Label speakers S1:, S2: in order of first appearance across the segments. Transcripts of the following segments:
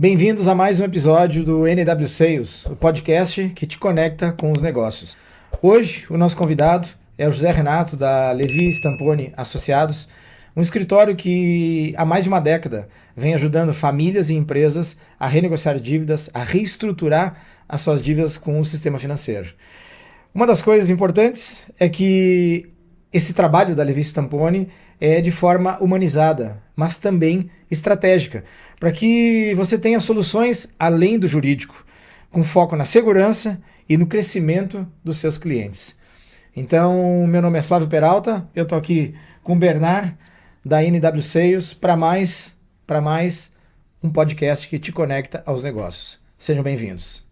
S1: Bem-vindos a mais um episódio do NW Sales, o podcast que te conecta com os negócios. Hoje, o nosso convidado é o José Renato, da Levi Stamponi Associados, um escritório que há mais de uma década vem ajudando famílias e empresas a renegociar dívidas, a reestruturar as suas dívidas com o sistema financeiro. Uma das coisas importantes é que esse trabalho da Levi Stamponi é de forma humanizada, mas também estratégica, para que você tenha soluções além do jurídico, com foco na segurança e no crescimento dos seus clientes. Então, meu nome é Flávio Peralta, eu estou aqui com o Bernard, da NW Sales, para mais um podcast que te conecta aos negócios. Sejam bem-vindos.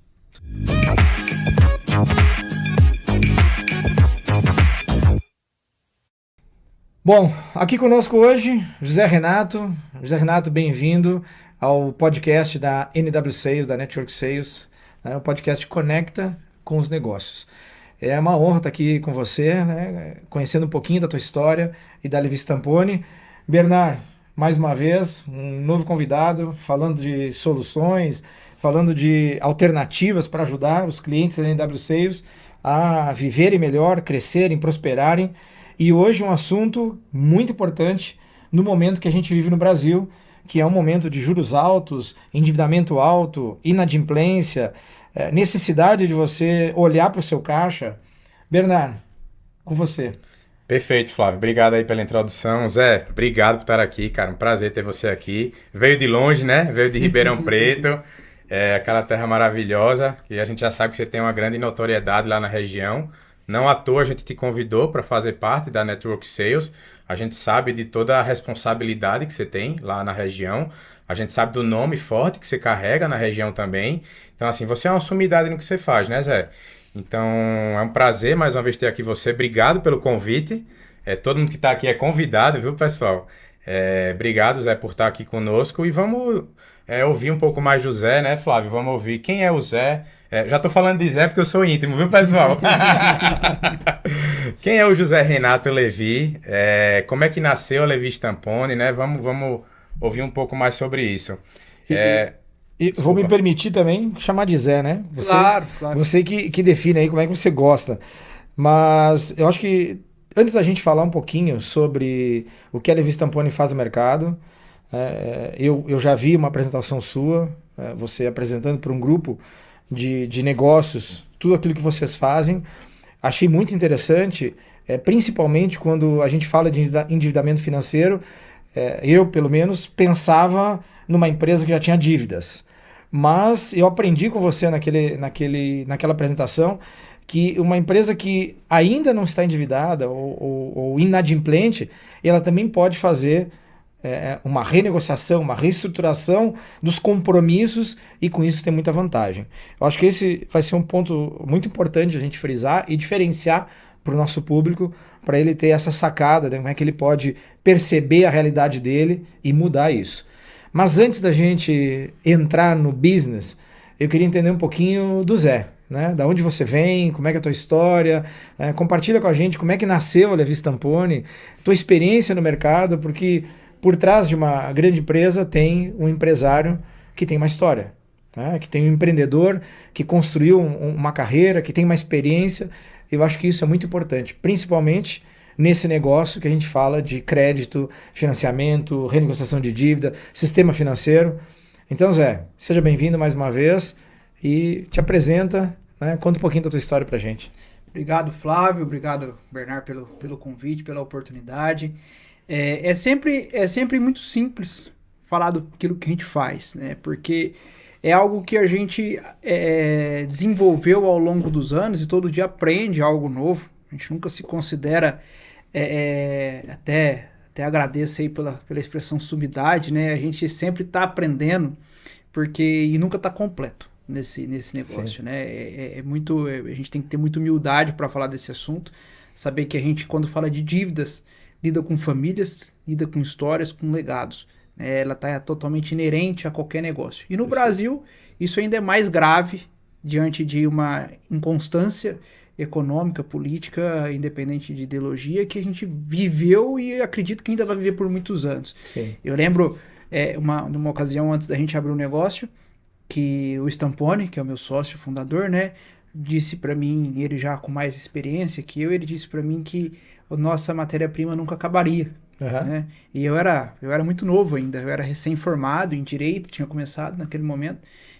S1: Bom, aqui conosco hoje, José Renato. José Renato, bem-vindo ao podcast da NW Sales, da Network Sales. O podcast conecta com os negócios. É uma honra estar aqui com você, né, conhecendo um pouquinho da tua história e da Levi Stamponi. Bernard, mais uma vez, um novo convidado, falando de soluções, falando de alternativas para ajudar os clientes da NW Sales a viverem melhor, crescerem, prosperarem. E hoje um assunto muito importante no momento que a gente vive no Brasil, que é um momento de juros altos, endividamento alto, inadimplência, necessidade de você olhar para o seu caixa. Bernard, com você.
S2: Perfeito, Flávio. Obrigado aí pela introdução. Zé, obrigado por estar aqui, cara. Um prazer ter você aqui. Veio de longe, né? Veio de Ribeirão Preto, aquela terra maravilhosa, que a gente já sabe que você tem uma grande notoriedade lá na região. Não à toa a gente te convidou para fazer parte da Network Sales. A gente sabe de toda a responsabilidade que você tem lá na região. A gente sabe do nome forte que você carrega na região também. Então, assim, você é uma sumidade no que você faz, né, Zé? Então, é um prazer mais uma vez ter aqui você. Obrigado pelo convite. Todo mundo que está aqui é convidado, viu, pessoal? Obrigado, Zé, por estar aqui conosco. E vamos ouvir um pouco mais do Zé, né, Flávio? Vamos ouvir quem é o Zé. Já tô falando de Zé porque eu sou íntimo, viu, pessoal? Quem é o José Renato Levi? Como é que nasceu a Levi Stamponi, né? Vamos ouvir um pouco mais sobre isso.
S1: E vou me permitir também chamar de Zé, né? Você,
S3: claro.
S1: Você que define aí como é que você gosta. Mas eu acho que antes da gente falar um pouquinho sobre o que a Levi Stamponi faz no mercado, eu já vi uma apresentação sua, você apresentando para um grupo de negócios, tudo aquilo que vocês fazem. Achei muito interessante, principalmente quando a gente fala de endividamento financeiro. Eu, pelo menos, pensava numa empresa que já tinha dívidas. Mas eu aprendi com você naquela apresentação que uma empresa que ainda não está endividada ou inadimplente, ela também pode fazer uma renegociação, uma reestruturação dos compromissos e com isso tem muita vantagem. Eu acho que esse vai ser um ponto muito importante a gente frisar e diferenciar para o nosso público, para ele ter essa sacada, né, como é que ele pode perceber a realidade dele e mudar isso. Mas antes da gente entrar no business, eu queria entender um pouquinho do Zé, né? Da onde você vem, como é que é a tua história, compartilha com a gente como é que nasceu a Levi Stamponi, tua experiência no mercado, porque por trás de uma grande empresa tem um empresário que tem uma história, né? Que tem um empreendedor que construiu uma carreira, que tem uma experiência. Eu acho que isso é muito importante, principalmente nesse negócio que a gente fala de crédito, financiamento, renegociação de dívida, sistema financeiro. Então, Zé, seja bem-vindo mais uma vez e te apresenta, né? Conta um pouquinho da tua história pra gente.
S3: Obrigado, Flávio. Obrigado, Bernard, pelo convite, pela oportunidade. É sempre muito simples falar daquilo que a gente faz, né? Porque é algo que a gente desenvolveu ao longo dos anos e todo dia aprende algo novo. A gente nunca se considera, até agradeço aí pela expressão sumidade, né? A gente sempre está aprendendo e nunca está completo nesse negócio. Sim. Né? A gente tem que ter muita humildade para falar desse assunto, saber que a gente, quando fala de dívidas, lida com famílias, lida com histórias, com legados. Ela está totalmente inerente a qualquer negócio. E no Brasil, isso ainda é mais grave diante de uma inconstância econômica, política, independente de ideologia, que a gente viveu e acredito que ainda vai viver por muitos anos.
S1: Sim.
S3: Eu lembro numa ocasião antes da gente abrir o negócio, que o Stamponi, que é o meu sócio fundador, né, disse para mim, ele já com mais experiência que eu, ele disse para mim que a nossa matéria-prima nunca acabaria. Né? E eu era muito novo ainda, eu era recém-formado em Direito, tinha começado naquele momento.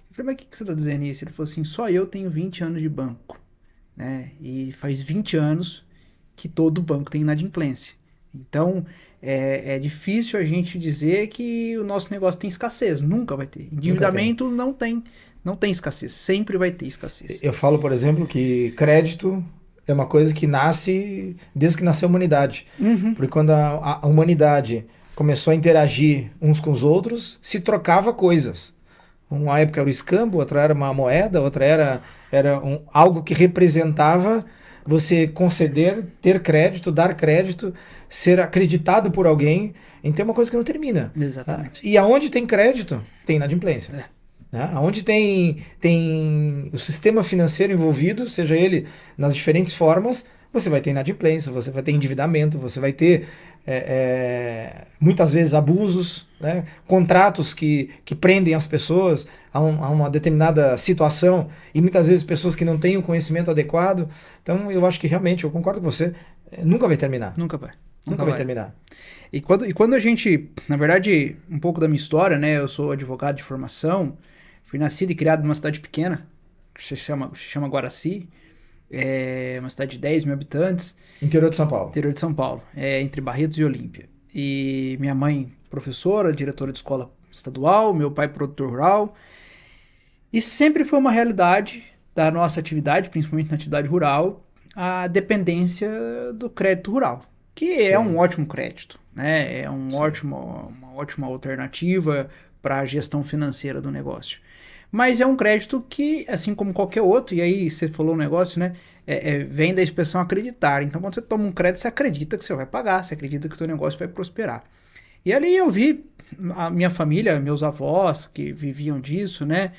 S3: Eu falei, mas o que você está dizendo isso? Ele falou assim, só eu tenho 20 anos de banco, né? E faz 20 anos que todo banco tem inadimplência. Então, é difícil a gente dizer que o nosso negócio tem escassez, nunca vai ter. Endividamento não tem escassez, sempre vai ter escassez.
S1: Eu falo, por exemplo, que crédito é uma coisa que nasce desde que nasceu a humanidade. Porque quando a humanidade começou a interagir uns com os outros, se trocava coisas. Uma época era o escambo, outra era uma moeda, outra era algo que representava você conceder, ter crédito, dar crédito, ser acreditado por alguém. Então é uma coisa que não termina.
S3: Exatamente.
S1: E aonde tem crédito, tem inadimplência. Onde tem o sistema financeiro envolvido, seja ele nas diferentes formas, você vai ter inadimplência, você vai ter endividamento, você vai ter muitas vezes abusos, né? Contratos que prendem as pessoas a uma determinada situação e muitas vezes pessoas que não têm o conhecimento adequado. Então eu acho que realmente, eu concordo com você, nunca vai terminar.
S3: Nunca vai.
S1: Nunca vai terminar.
S3: E quando a gente, na verdade, um pouco da minha história, né? Eu sou advogado de formação, fui nascido e criado numa cidade pequena, que se chama Guaraci, é uma cidade de 10 mil habitantes.
S1: Interior de São Paulo.
S3: Interior de São Paulo, entre Barretos e Olímpia. E minha mãe, professora, diretora de escola estadual, meu pai, produtor rural. E sempre foi uma realidade da nossa atividade, principalmente na atividade rural, a dependência do crédito rural, que é um ótimo crédito, né? É uma ótima alternativa para a gestão financeira do negócio. Mas é um crédito que, assim como qualquer outro, e aí você falou um negócio, né? Vem da expressão acreditar. Então, quando você toma um crédito, você acredita que você vai pagar, você acredita que o seu negócio vai prosperar. E ali eu vi a minha família, meus avós que viviam disso, né?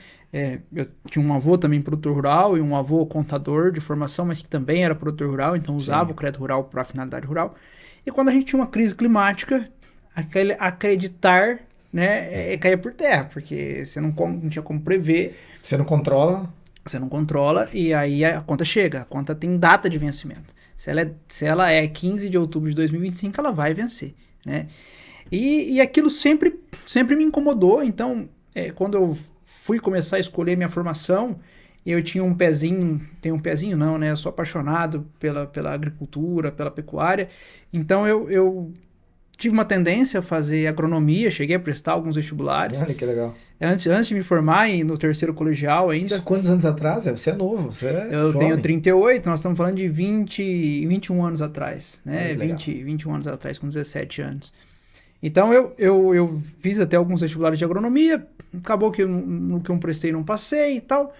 S3: Eu tinha um avô também produtor rural e um avô contador de formação, mas que também era produtor rural, então usava o crédito rural para finalidade rural. E quando a gente tinha uma crise climática, aquele acreditar, né, caía por terra, porque você não tinha como prever.
S1: Você não controla.
S3: Você não controla e aí a conta chega. A conta tem data de vencimento. Se ela é 15 de outubro de 2025, ela vai vencer, né? E aquilo sempre me incomodou. Então, quando eu fui começar a escolher minha formação, eu tinha um pezinho, não, né? Eu sou apaixonado pela agricultura, pela pecuária. Então, eu tive uma tendência a fazer agronomia, cheguei a prestar alguns vestibulares.
S1: Olha que legal.
S3: Antes de me formar no terceiro colegial ainda.
S1: Isso quantos anos atrás? Você é novo, você é
S3: Eu
S1: jovem.
S3: tenho 38, nós estamos falando de 21 anos atrás, né? 21 anos atrás, com 17 anos. Então eu fiz até alguns vestibulares de agronomia, acabou que no que eu prestei não passei e tal.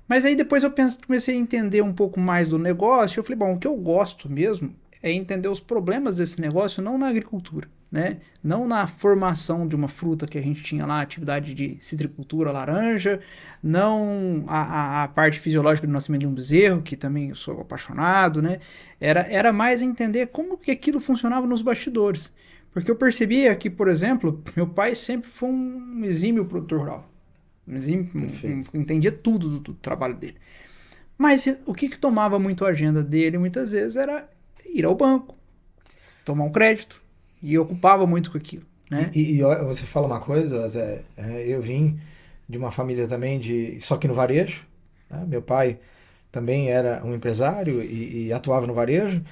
S3: Mas aí depois eu comecei a entender um pouco mais do negócio. Eu falei, bom, o que eu gosto mesmo é entender os problemas desse negócio, não na agricultura, né? Não na formação de uma fruta que a gente tinha lá, atividade de citricultura, laranja, não a parte fisiológica do nascimento de um bezerro, que também eu sou apaixonado, né? Era mais entender como que aquilo funcionava nos bastidores. Porque eu percebia que, por exemplo, meu pai sempre foi um exímio produtor rural. Entendia tudo do trabalho dele. Mas o que tomava muito a agenda dele, muitas vezes, era ir ao banco, tomar um crédito, e ocupava muito com aquilo, né?
S1: E você fala uma coisa, Zé, eu vim de uma família também só que no varejo, né? Meu pai também era um empresário e atuava no varejo,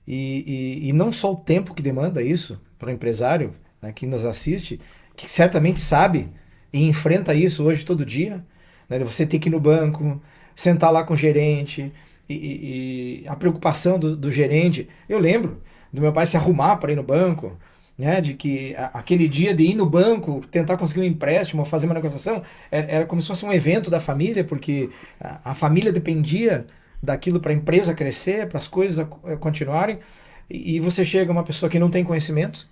S1: e não só o tempo que demanda isso para o empresário, né, que nos assiste, que certamente sabe e enfrenta isso hoje todo dia, né? Você ter que ir no banco, sentar lá com o gerente, e a preocupação do gerente. Eu lembro do meu pai se arrumar para ir no banco, né, de que aquele dia de ir no banco, tentar conseguir um empréstimo, fazer uma negociação, era como se fosse um evento da família, porque a família dependia daquilo para a empresa crescer, para as coisas continuarem, e você chega uma pessoa que não tem conhecimento,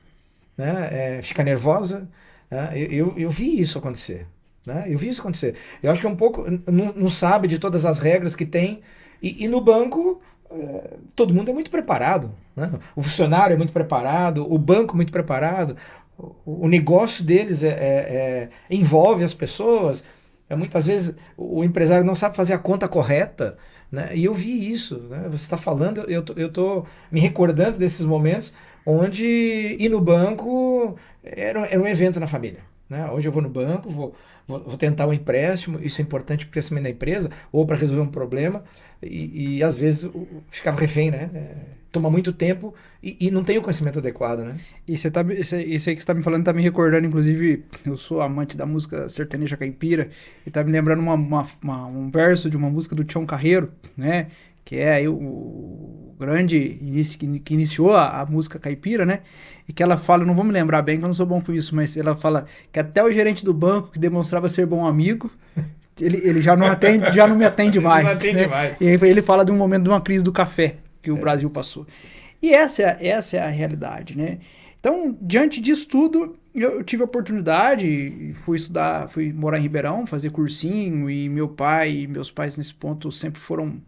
S1: né, fica nervosa, né, eu vi isso acontecer. Né, eu vi isso acontecer. Eu acho que é um pouco, não sabe de todas as regras que tem. E no banco, todo mundo é muito preparado, né? O funcionário é muito preparado, o banco muito preparado, o negócio deles envolve as pessoas. Muitas vezes o empresário não sabe fazer a conta correta, né? E eu vi isso, né? Você está falando, eu tô me recordando desses momentos onde ir no banco era um evento na família, né? Hoje eu vou no banco, vou tentar um empréstimo, isso é importante para o crescimento da empresa ou para resolver um problema, e às vezes ficava refém, né? Toma muito tempo e não tem o conhecimento adequado, né?
S3: E isso aí que você está me falando está me recordando, inclusive, eu sou amante da música sertaneja caipira, e está me lembrando um verso de uma música do Tião Carreiro, né? Que é aí o grande que iniciou a música caipira, né? E que ela fala, não vou me lembrar bem, que eu não sou bom com isso, mas ela fala que até o gerente do banco, que demonstrava ser bom amigo, ele já não me atende mais.
S1: Não atende
S3: né?
S1: mais.
S3: E aí ele fala de um momento de uma crise do café que o Brasil passou. E essa é a realidade, né? Então, diante disso tudo, eu tive a oportunidade, fui morar em Ribeirão, fazer cursinho, e meu pai e meus pais nesse ponto sempre foram,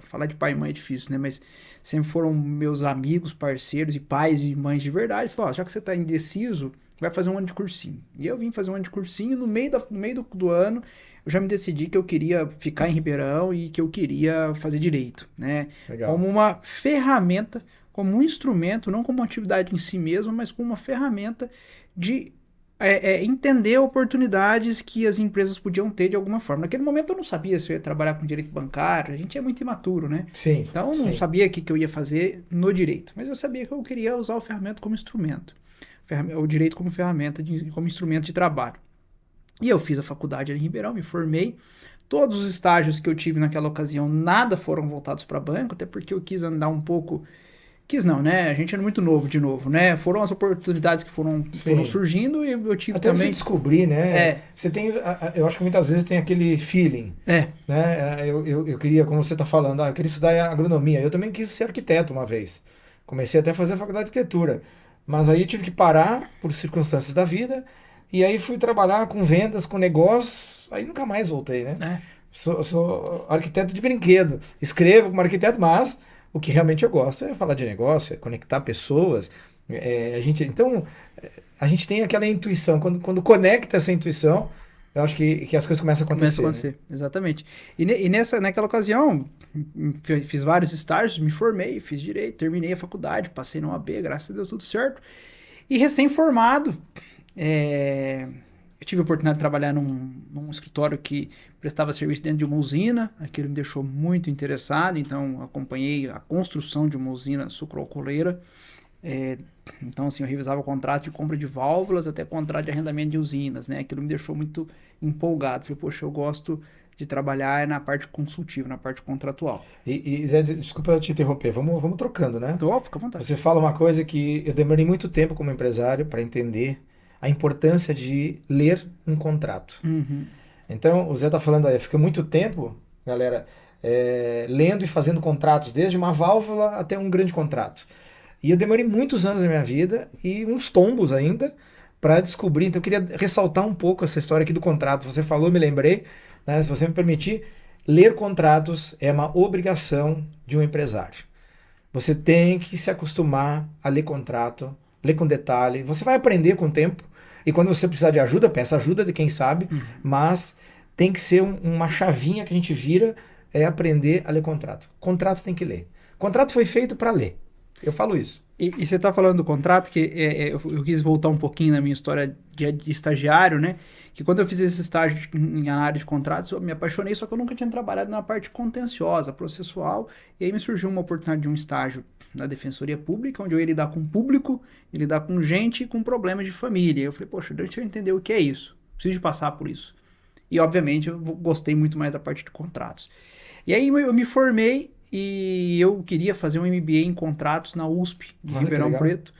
S3: falar de pai e mãe é difícil, né? Mas sempre foram meus amigos, parceiros e pais e mães de verdade. Falaram, já que você tá indeciso, vai fazer um ano de cursinho. E eu vim fazer um ano de cursinho, no meio do ano, eu já me decidi que eu queria ficar em Ribeirão e que eu queria fazer direito, né?
S1: Legal.
S3: Como uma ferramenta, como um instrumento, não como uma atividade em si mesma, mas como uma ferramenta de entender oportunidades que as empresas podiam ter de alguma forma. Naquele momento eu não sabia se eu ia trabalhar com direito bancário, a gente é muito imaturo, né?
S1: Sim.
S3: Então eu não sabia o que eu ia fazer no direito, mas eu sabia que eu queria usar o ferramenta como instrumento, o direito como ferramenta, como instrumento de trabalho. E eu fiz a faculdade ali em Ribeirão, me formei. Todos os estágios que eu tive naquela ocasião, nada foram voltados para banco, até porque eu quis andar um pouco... Quis não, né? A gente era muito novo de novo, né? Foram as oportunidades que foram surgindo e eu tive
S1: até
S3: também...
S1: você descobrir, né? Você tem... Eu acho que muitas vezes tem aquele feeling. Né? Eu queria, como você está falando, eu queria estudar agronomia. Eu também quis ser arquiteto uma vez. Comecei até a fazer a faculdade de arquitetura. Mas aí tive que parar por circunstâncias da vida. E aí fui trabalhar com vendas, com negócios, aí nunca mais voltei, né? Sou arquiteto de brinquedo. Escrevo como arquiteto, mas o que realmente eu gosto é falar de negócio, é conectar pessoas. Então, a gente tem aquela intuição. Quando conecta essa intuição, eu acho que as coisas começam a acontecer. Né?
S3: Exatamente. E naquela ocasião, fiz vários estágios, me formei, fiz direito, terminei a faculdade, passei no AB, graças a Deus, tudo certo. E recém-formado... eu tive a oportunidade de trabalhar num escritório que prestava serviço dentro de uma usina. Aquilo me deixou muito interessado, então acompanhei a construção de uma usina sucroalcooleira. Então, assim, eu revisava o contrato de compra de válvulas até contrato de arrendamento de usinas, né? Aquilo me deixou muito empolgado. Falei, poxa, eu gosto de trabalhar na parte consultiva, na parte contratual.
S1: E Zé, desculpa eu te interromper, vamos trocando, né?
S3: Fica à vontade.
S1: Você fala uma coisa que eu demorei muito tempo como empresário para entender a importância de ler um contrato.
S3: Uhum.
S1: Então, o Zé está falando aí, fica muito tempo, galera, lendo e fazendo contratos, desde uma válvula até um grande contrato. E eu demorei muitos anos da minha vida e uns tombos ainda para descobrir. Então, eu queria ressaltar um pouco essa história aqui do contrato. Você falou, me lembrei, né, se você me permitir, ler contratos é uma obrigação de um empresário. Você tem que se acostumar a ler contrato, ler com detalhe. Você vai aprender com o tempo. E quando você precisar de ajuda, peça ajuda de quem sabe, mas tem que ser uma chavinha que a gente vira, aprender a ler contrato. Contrato tem que ler. Contrato foi feito para ler. Eu falo isso.
S3: E você está falando do contrato, que eu quis voltar um pouquinho na minha história de estagiário, né? Que quando eu fiz esse estágio na área de contratos, eu me apaixonei, só que eu nunca tinha trabalhado na parte contenciosa, processual, e aí me surgiu uma oportunidade de um estágio na Defensoria Pública, onde eu ia lidar com público, ia lidar com gente com problemas de família. Eu falei, poxa, deixa eu entender o que é isso. Preciso de passar por isso. E, obviamente, eu gostei muito mais da parte de contratos. E aí eu me formei e eu queria fazer um MBA em contratos na USP, de Ribeirão Preto.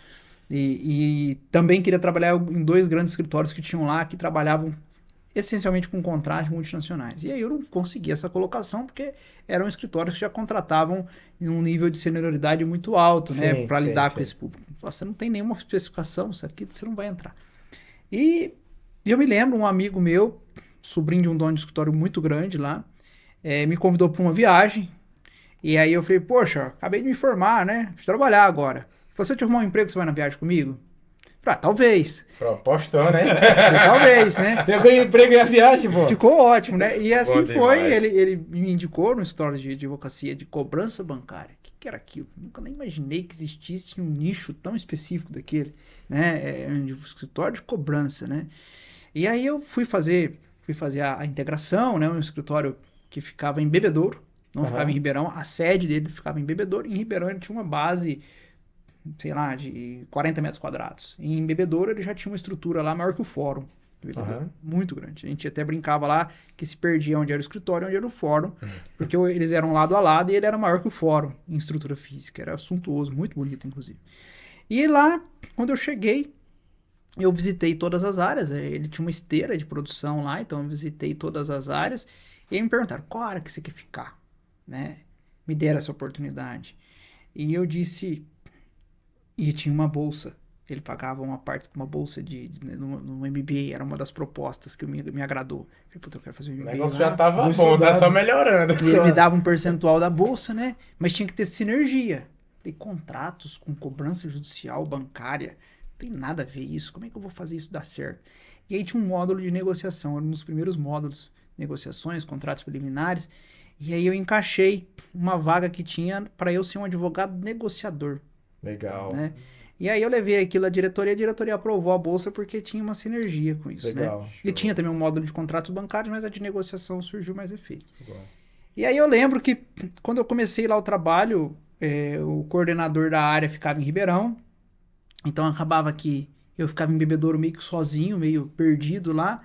S3: E também queria trabalhar em 2 grandes escritórios que tinham lá, que trabalhavam essencialmente com contratos multinacionais. E aí eu não consegui essa colocação, porque eram escritórios que já contratavam em um nível de senioridade muito alto, né, para lidar com esse público. Você não tem nenhuma especificação, isso aqui você não vai entrar. E eu me lembro, um amigo meu, sobrinho de um dono de escritório muito grande lá, me convidou para uma viagem. E aí eu falei, poxa, acabei de me formar, né? Preciso trabalhar agora. Se eu te arrumar um emprego, você vai na viagem comigo? Falei, talvez.
S2: Propostão, né?
S3: Talvez, né?
S1: Eu ganhei emprego e a viagem, pô.
S3: Ficou ótimo, né? E assim
S2: Bom
S3: foi,
S2: demais.
S3: ele me indicou no história de advocacia de cobrança bancária. O que era aquilo? Nunca nem imaginei que existisse um nicho tão específico daquele, né? Um escritório de cobrança, né? E aí eu fui fazer a integração, né? Um escritório que ficava em Bebedouro, não ficava em Ribeirão. A sede dele ficava em Bebedouro. Em Ribeirão ele tinha uma base, sei lá, de 40 metros quadrados. E em Bebedouro ele já tinha uma estrutura lá maior que o fórum. Muito grande. A gente até brincava lá que se perdia onde era o escritório e onde era o fórum, porque eles eram lado a lado e ele era maior que o fórum em estrutura física. Era suntuoso, muito bonito, inclusive. E lá, quando eu cheguei, eu visitei todas as áreas. Ele tinha uma esteira de produção lá, então eu visitei todas as áreas. E aí me perguntaram, qual área que você quer ficar? Né? Me deram essa oportunidade. E eu disse... E tinha uma bolsa. Ele pagava uma parte de uma bolsa no MBA. Era uma das propostas que me agradou. Eu falei, puta, eu quero fazer um MBA.
S2: O negócio
S3: lá.
S2: já tava bom, tá só melhorando.
S3: E ele me dava um percentual da bolsa, né? Mas tinha que ter sinergia. E contratos com cobrança judicial bancária. Não tem nada a ver isso. Como é que eu vou fazer isso dar certo? E aí tinha um módulo de negociação. Era um dos primeiros módulos. Negociações, contratos preliminares. E aí eu encaixei uma vaga que tinha para eu ser um advogado negociador.
S1: Legal.
S3: Né? E aí eu levei aquilo à diretoria, a diretoria aprovou a bolsa porque tinha uma sinergia com isso.
S1: Legal.
S3: Né? E tinha também um módulo de contratos bancários, mas a de negociação surgiu mais efeito.
S1: Legal.
S3: E aí eu lembro que quando eu comecei lá o trabalho, o coordenador da área ficava em Ribeirão, então acabava que eu ficava em Bebedouro meio que sozinho, meio perdido lá,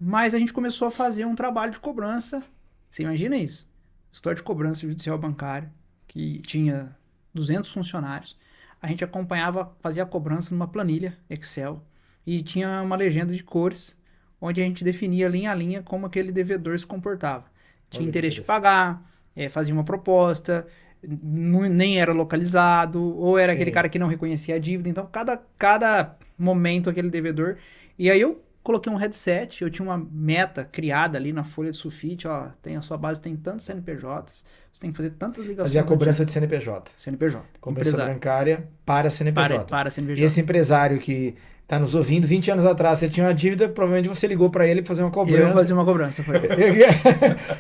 S3: mas a gente começou a fazer um trabalho de cobrança. Você imagina isso? História de cobrança judicial bancária, que tinha 200 funcionários. A gente acompanhava, fazia a cobrança numa planilha Excel e tinha uma legenda de cores, onde a gente definia linha a linha como aquele devedor se comportava. Tinha interesse de pagar, fazia uma proposta, nem era localizado, ou era aquele cara que não reconhecia a dívida. Então, cada momento aquele devedor... E aí eu coloquei um headset, eu tinha uma meta criada ali na folha de sulfite, ó, a sua base tem tantos CNPJs, você tem que fazer tantas ligações.
S1: Fazia a cobrança de CNPJ.
S3: CNPJ.
S1: Cobrança bancária para CNPJ.
S3: Para CNPJ.
S1: E esse empresário que está nos ouvindo, 20 anos atrás, ele tinha uma dívida, provavelmente você ligou para ele para fazer uma cobrança.
S3: Eu fazia uma cobrança.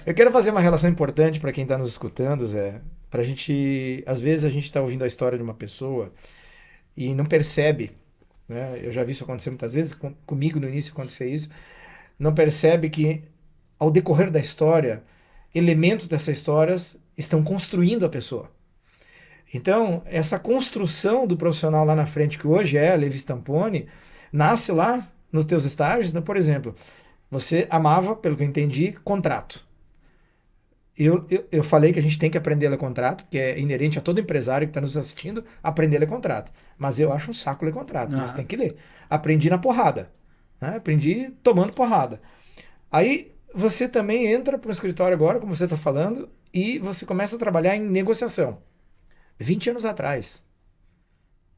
S1: Eu quero fazer uma relação importante para quem está nos escutando, Zé. Pra gente, às vezes a gente está ouvindo a história de uma pessoa e não percebe, né? Eu já vi isso acontecer muitas vezes, comigo no início acontecer isso, não percebe que ao decorrer da história, elementos dessas histórias estão construindo a pessoa. Então, essa construção do profissional lá na frente, que hoje é a Levi Stamponi, nasce lá nos teus estágios, né? Por exemplo, você amava, pelo que eu entendi, contrato. Eu falei que a gente tem que aprender a ler contrato, que é inerente a todo empresário que está nos assistindo, aprender a ler contrato. Mas eu acho um saco ler contrato, mas tem que ler. Aprendi na porrada, né? Aprendi tomando porrada. Aí você também entra para o escritório agora, como você está falando, e você começa a trabalhar em negociação. 20 anos atrás.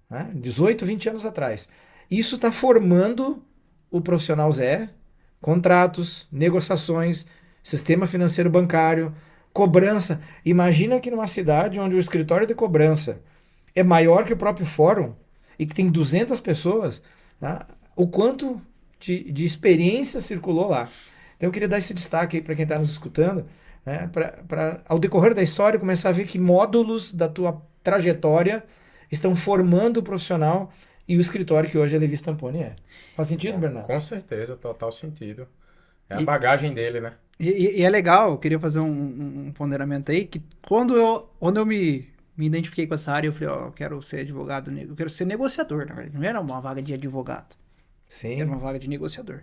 S1: Né? 18, 20 anos atrás. Isso está formando o profissional Zé, contratos, negociações, sistema financeiro bancário, cobrança. Imagina que numa cidade onde o escritório de cobrança é maior que o próprio fórum e que tem 200 pessoas, tá? O quanto de experiência circulou lá. Então eu queria dar esse destaque aí para quem está nos escutando, né? Para ao decorrer da história começar a ver que módulos da tua trajetória estão formando o profissional e o escritório que hoje a Levi Stamponi é. Faz sentido, Bernardo?
S2: Com certeza, total sentido. É a bagagem dele, né?
S3: E é legal, eu queria fazer um ponderamento aí, que quando eu me identifiquei com essa área, eu falei, ó, eu quero ser advogado, eu quero ser negociador, na verdade. Não era uma vaga de advogado.
S1: Sim.
S3: Era uma vaga de negociador.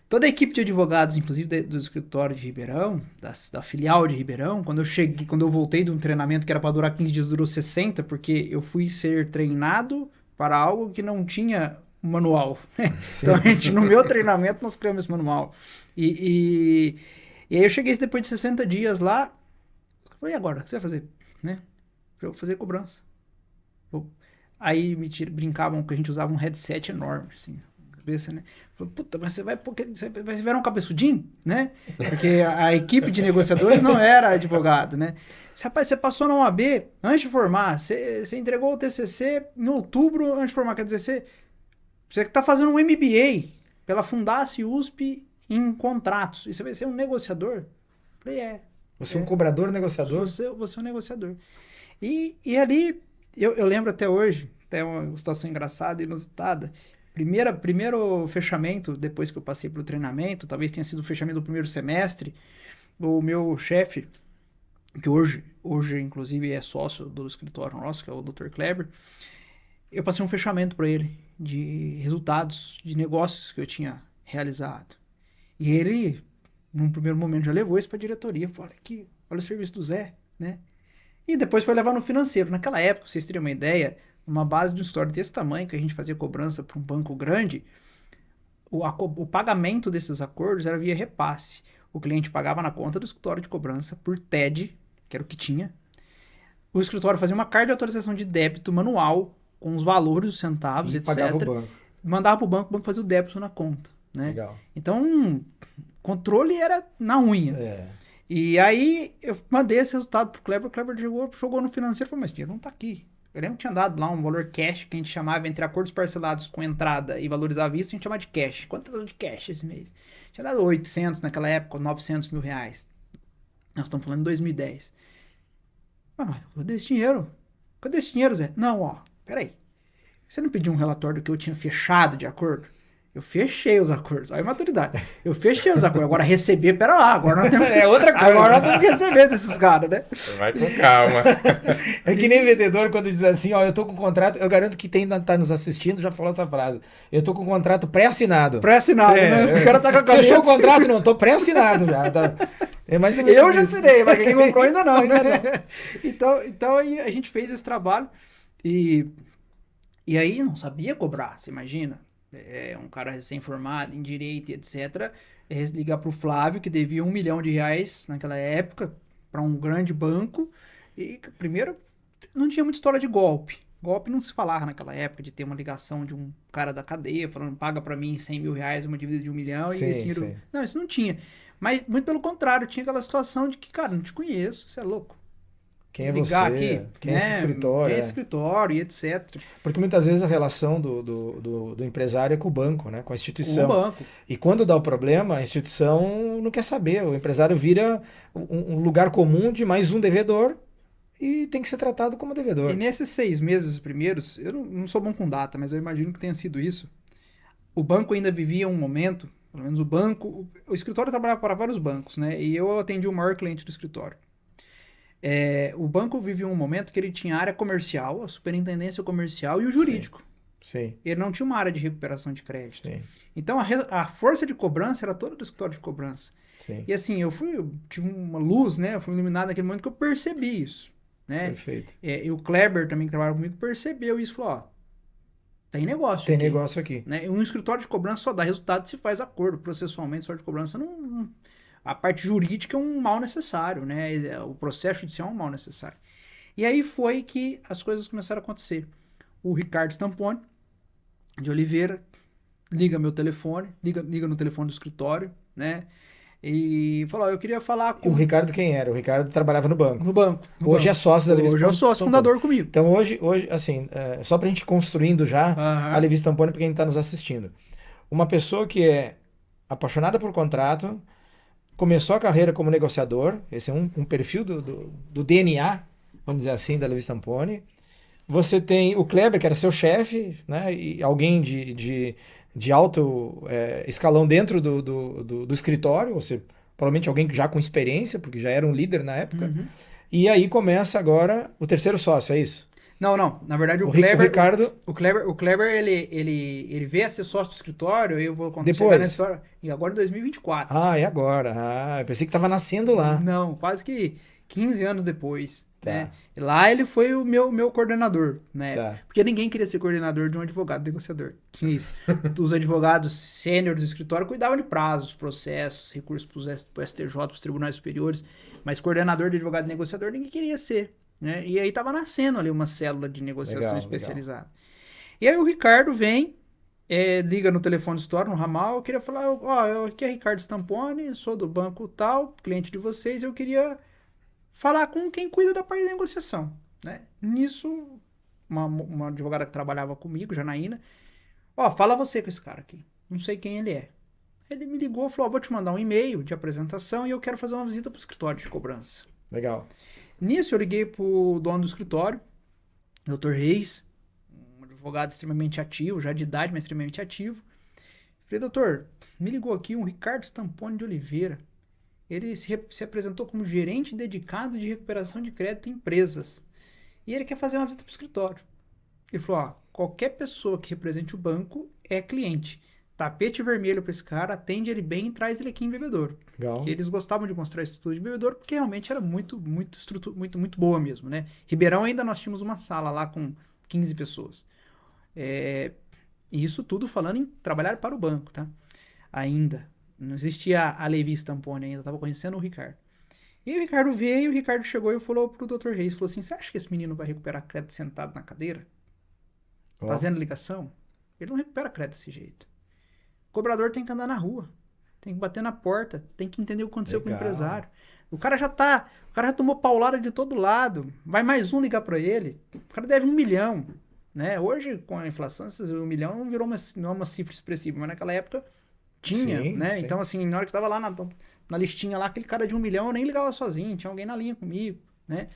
S3: Toda a equipe de advogados, inclusive do escritório de Ribeirão, da filial de Ribeirão, quando eu voltei de um treinamento que era para durar 15 dias, durou 60, porque eu fui ser treinado para algo que não tinha manual. Então, no meu treinamento, nós criamos esse manual. E aí eu cheguei depois de 60 dias lá, falei, e agora? O que você vai fazer? Né? Eu vou fazer cobrança. Aí brincavam que a gente usava um headset enorme, assim, na cabeça, né? Falei, puta, mas você vai virar um cabeçudinho, né? Porque a equipe de negociadores não era advogado, né? Rapaz, você passou na OAB antes de formar, você entregou o TCC em outubro antes de formar, quer dizer, Você está fazendo um MBA pela Fundace USP em contratos, e você vai ser um negociador? Eu falei,
S1: Você é um cobrador negociador?
S3: Você é um negociador. E ali, eu lembro até hoje, até uma situação engraçada e inusitada. Primeiro fechamento, depois que eu passei pelo treinamento, talvez tenha sido o fechamento do primeiro semestre, o meu chefe, que hoje inclusive é sócio do escritório nosso, que é o Dr. Kleber, eu passei um fechamento para ele de resultados de negócios que eu tinha realizado. E ele, num primeiro momento, já levou isso para a diretoria. Falou, olha o serviço do Zé, né? E depois foi levar no financeiro. Naquela época, pra vocês terem uma ideia, uma base de um escritório desse tamanho, que a gente fazia cobrança para um banco grande, o pagamento desses acordos era via repasse. O cliente pagava na conta do escritório de cobrança por TED, que era o que tinha. O escritório fazia uma carta de autorização de débito manual, com os valores, os centavos, etc.
S1: Pagava o banco.
S3: Mandava para o banco fazia o débito na conta. Né?
S1: Legal.
S3: Então, controle era na unha. E aí, eu mandei esse resultado pro Kleber, o Kleber jogou no financeiro e falou, mas dinheiro não tá aqui. Eu lembro que tinha dado lá um valor cash, que a gente chamava entre acordos parcelados com entrada e valores à vista, a gente chamava de cash. Quanto deu de cash esse mês? Tinha dado 800 naquela época, 900 mil reais. Nós estamos falando de 2010. Mas cadê esse dinheiro? Cadê esse dinheiro, Zé? Não, peraí. Você não pediu um relatório do que eu tinha fechado de acordo? Eu fechei os acordos. Olha a maturidade. Eu fechei os acordos. Agora receber, pera lá. Agora nós temos...
S1: outra coisa.
S3: Agora nós temos que receber desses caras, né?
S2: Vai com calma.
S1: É que nem vendedor quando diz assim, eu tô com contrato, eu garanto que tá nos assistindo, já falou essa frase. Eu tô com contrato pré-assinado.
S3: Pré-assinado, né? O cara tá com a caneta.
S1: Fechou o contrato? Não, tô pré-assinado já. Tá.
S3: Mais ou menos eu já assinei, mas quem comprou ainda não. Então aí a gente fez esse trabalho e aí não sabia cobrar, você imagina? Um cara recém-formado em direito e etc. Ligar para o Flávio, que devia R$1 milhão naquela época, para um grande banco. E, primeiro, não tinha muita história de golpe. Golpe não se falava naquela época de ter uma ligação de um cara da cadeia falando, paga para mim R$100 mil, uma dívida de R$1 milhão.
S1: Sim,
S3: e esse dinheiro... Não, isso não tinha. Mas, muito pelo contrário, tinha aquela situação de que, cara, não te conheço, você é louco.
S1: Quem é você? Aqui, quem é esse escritório?
S3: Quem é esse escritório e etc.
S1: Porque muitas vezes a relação do empresário é com o banco, né? Com a instituição.
S3: Com o banco.
S1: E quando dá o problema, a instituição não quer saber. O empresário vira um lugar comum de mais um devedor e tem que ser tratado como devedor.
S3: E nesses 6 meses primeiros, eu não sou bom com data, mas eu imagino que tenha sido isso. O banco ainda vivia um momento, pelo menos o banco... O escritório trabalhava para vários bancos, né? E eu atendi o maior cliente do escritório. O banco vivia um momento que ele tinha a área comercial, a superintendência comercial e o jurídico.
S1: Sim.
S3: Ele não tinha uma área de recuperação de crédito.
S1: Sim.
S3: Então, a força de cobrança era toda do escritório de cobrança.
S1: Sim.
S3: E assim, eu tive uma luz, né? Eu fui iluminado naquele momento que eu percebi isso. Né?
S1: Perfeito.
S3: E o Kleber também, que trabalha comigo, percebeu isso. Falou, tem negócio
S1: aqui. Tem
S3: negócio
S1: aqui.
S3: Né? Um escritório de cobrança só dá resultado se faz acordo. Processualmente, só de cobrança não... A parte jurídica é um mal necessário, né? O processo judicial é um mal necessário. E aí foi que as coisas começaram a acontecer. O Ricardo Stamponi, de Oliveira, liga meu telefone, liga no telefone do escritório, né? E falou, eu queria falar com...
S1: O Ricardo quem era? O Ricardo trabalhava no banco.
S3: No banco.
S1: Hoje é sócio da Levi Stamponi.
S3: Hoje é sócio, fundador comigo.
S1: Então hoje assim, só pra gente construindo já a Levi Stamponi pra quem tá nos assistindo. Uma pessoa que é apaixonada por contrato, começou a carreira como negociador, esse é um perfil do DNA, vamos dizer assim, da Levi Stamponi. Você tem o Kleber, que era seu chefe, né, e alguém de alto escalão dentro do escritório, ou seja, provavelmente alguém já com experiência, porque já era um líder na época.
S3: Uhum.
S1: E aí começa agora o terceiro sócio, é isso?
S3: Não. Na verdade, o Kleber, ele veio a ser sócio do escritório, eu vou contar chegar nessa história, e agora em 2024.
S1: É agora. Eu pensei que estava nascendo lá.
S3: Não, quase que 15 anos depois.
S1: Tá.
S3: Né? Lá ele foi o meu coordenador, né?
S1: Tá.
S3: Porque ninguém queria ser coordenador de um advogado negociador. Tinha isso. Os advogados sêniores do escritório cuidavam de prazos, processos, recursos para o STJ, para os tribunais superiores, mas coordenador de advogado negociador ninguém queria ser. Né? E aí estava nascendo ali uma célula de negociação especializada. Legal. E aí o Ricardo vem, liga no telefone do escritório, no ramal, eu queria falar, aqui é Ricardo Stamponi, sou do banco tal, cliente de vocês, eu queria falar com quem cuida da parte da negociação. Né? Nisso, uma advogada que trabalhava comigo, Janaína, Ó, fala você com esse cara aqui. Não sei quem ele é. Ele me ligou e falou, ó, vou te mandar um e-mail de apresentação e eu quero fazer uma visita pro escritório de cobrança.
S1: Legal.
S3: Nisso eu liguei pro dono do escritório, Dr. Reis, um advogado extremamente ativo, já de idade, mas extremamente ativo. Falei, doutor, me ligou aqui um Ricardo Stamponi de Oliveira. Ele se apresentou como gerente dedicado de recuperação de crédito em empresas. E ele quer fazer uma visita pro escritório. Ele falou, ó, qualquer pessoa que represente o banco é cliente. Tapete vermelho para esse cara, atende ele bem e traz ele aqui em Bebedouro.
S1: Legal.
S3: Que eles gostavam de mostrar a estrutura de Bebedouro porque realmente era muito boa mesmo, né? Ribeirão ainda nós tínhamos uma sala lá com 15 pessoas. E isso tudo falando em trabalhar para o banco, tá? Ainda. Não existia a Levi Stamponi ainda, eu estava conhecendo o Ricardo. E o Ricardo veio, o Ricardo chegou e falou pro Dr. Reis, falou assim, você acha que esse menino vai recuperar crédito sentado na cadeira? Fazendo ligação? Ele não recupera crédito desse jeito. O cobrador tem que andar na rua, tem que bater na porta, tem que entender o que aconteceu com o empresário. O cara já tomou paulada de todo lado, vai mais um ligar para ele, o cara deve 1 milhão, né? Hoje, com a inflação, 1 milhão virou uma cifra expressiva, mas naquela época tinha,
S1: sim,
S3: né?
S1: Sim.
S3: Então, assim, na hora que tava lá na listinha lá, aquele cara de 1 milhão, eu nem ligava sozinho, tinha alguém na linha comigo, né?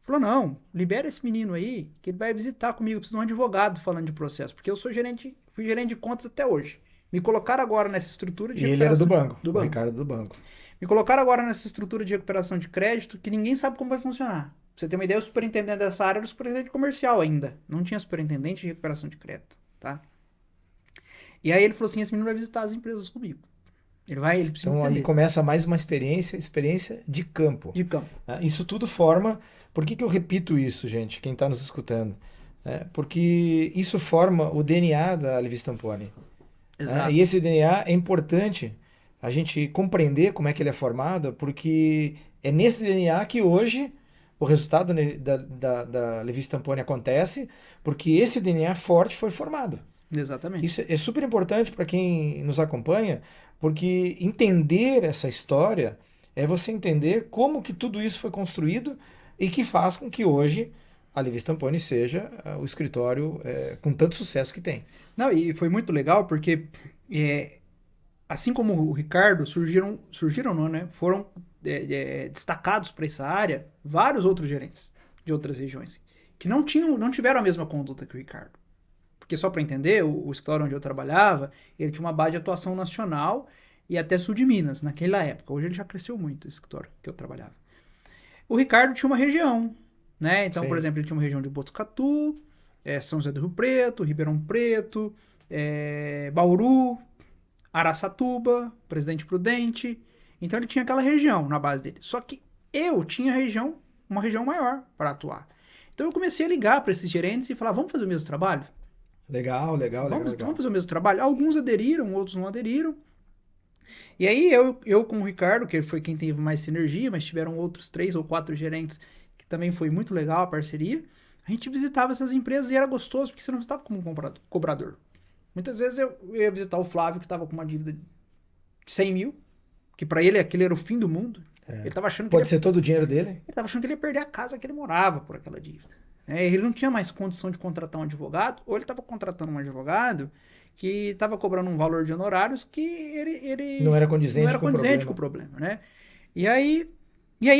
S3: Falou, não, libera esse menino aí, que ele vai visitar comigo, eu preciso de um advogado falando de processo, porque eu fui gerente de contas até hoje. Me colocaram agora nessa estrutura de
S1: recuperação. E ele era do banco,
S3: do banco.
S1: O Ricardo do banco.
S3: Me colocaram agora nessa estrutura de recuperação de crédito que ninguém sabe como vai funcionar. Pra você ter uma ideia, o superintendente dessa área era o superintendente comercial ainda. Não tinha superintendente de recuperação de crédito, tá? E aí ele falou assim, esse menino vai visitar as empresas comigo. Ele precisa
S1: então
S3: entender.
S1: aí começa mais uma experiência de campo.
S3: De campo.
S1: Isso tudo forma... Por que eu repito isso, gente, quem está nos escutando? Porque isso forma o DNA da Levi Stamponi. E esse DNA é importante a gente compreender como é que ele é formado, porque é nesse DNA que hoje o resultado da Levi Stamponi acontece, porque esse DNA forte foi formado.
S3: Exatamente.
S1: Isso é super importante para quem nos acompanha, porque entender essa história é você entender como que tudo isso foi construído e que faz com que hoje a Levi Stamponi seja o escritório com tanto sucesso que tem.
S3: Não, e foi muito legal porque, assim como o Ricardo, foram destacados para essa área vários outros gerentes de outras regiões que não tiveram a mesma conduta que o Ricardo. Porque só para entender, o escritório onde eu trabalhava, ele tinha uma base de atuação nacional e até sul de Minas, naquela época. Hoje ele já cresceu muito, esse escritório que eu trabalhava. O Ricardo tinha uma região, né? Então, por exemplo, ele tinha uma região de Botucatu, São José do Rio Preto, Ribeirão Preto, Bauru, Araçatuba, Presidente Prudente. Então ele tinha aquela região na base dele. Só que eu tinha uma região maior para atuar. Então eu comecei a ligar para esses gerentes e falar, vamos fazer o mesmo trabalho?
S1: Legal.
S3: Vamos fazer o mesmo trabalho? Alguns aderiram, outros não aderiram. E aí eu com o Ricardo, que foi quem teve mais sinergia, mas tiveram outros 3 ou 4 gerentes que também foi muito legal a parceria, a gente visitava essas empresas e era gostoso, porque você não visitava como um cobrador. Muitas vezes eu ia visitar o Flávio, que estava com uma dívida de 100 mil, que para ele aquele era o fim do mundo. Ele tava achando que
S1: Pode ser todo o dinheiro dele?
S3: Ele estava achando que ele ia perder a casa que ele morava por aquela dívida. Ele não tinha mais condição de contratar um advogado, ou ele estava contratando um advogado que estava cobrando um valor de honorários que ele
S1: não era condizente,
S3: com o problema, né? E aí,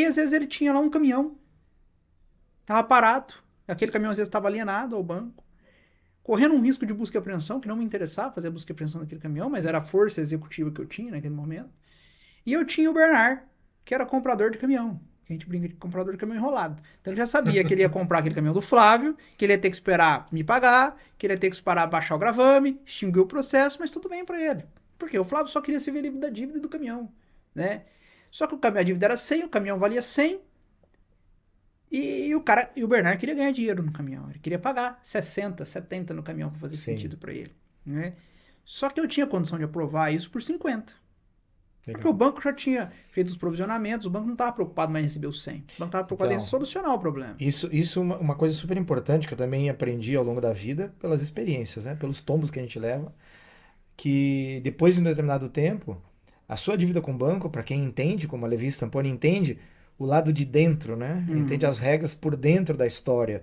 S3: às vezes, ele tinha lá um caminhão, estava parado, aquele caminhão às vezes estava alienado ao banco, correndo um risco de busca e apreensão, que não me interessava fazer a busca e apreensão daquele caminhão, mas era a força executiva que eu tinha naquele momento. E eu tinha o Bernard, que era comprador de caminhão. A gente brinca de comprador de caminhão enrolado. Então ele já sabia que ele ia comprar aquele caminhão do Flávio, que ele ia ter que esperar me pagar, que ele ia ter que esperar baixar o gravame, extinguir o processo, mas tudo bem para ele. Porque o Flávio só queria se ver livre da dívida do caminhão, né? Só que a dívida era 100, o caminhão valia 100, e o Bernard queria ganhar dinheiro no caminhão. Ele queria pagar 60, 70 no caminhão para fazer sentido para ele, né? Só que eu tinha condição de aprovar isso por 50. Legal. Porque o banco já tinha feito os provisionamentos, o banco não estava preocupado mais em receber os 100. O banco estava preocupado em solucionar o problema.
S1: Isso é uma coisa super importante que eu também aprendi ao longo da vida, pelas experiências, né? Pelos tombos que a gente leva, que depois de um determinado tempo, a sua dívida com o banco, para quem entende, como a Levi Stamponi entende, o lado de dentro, né? Entende as regras por dentro da história.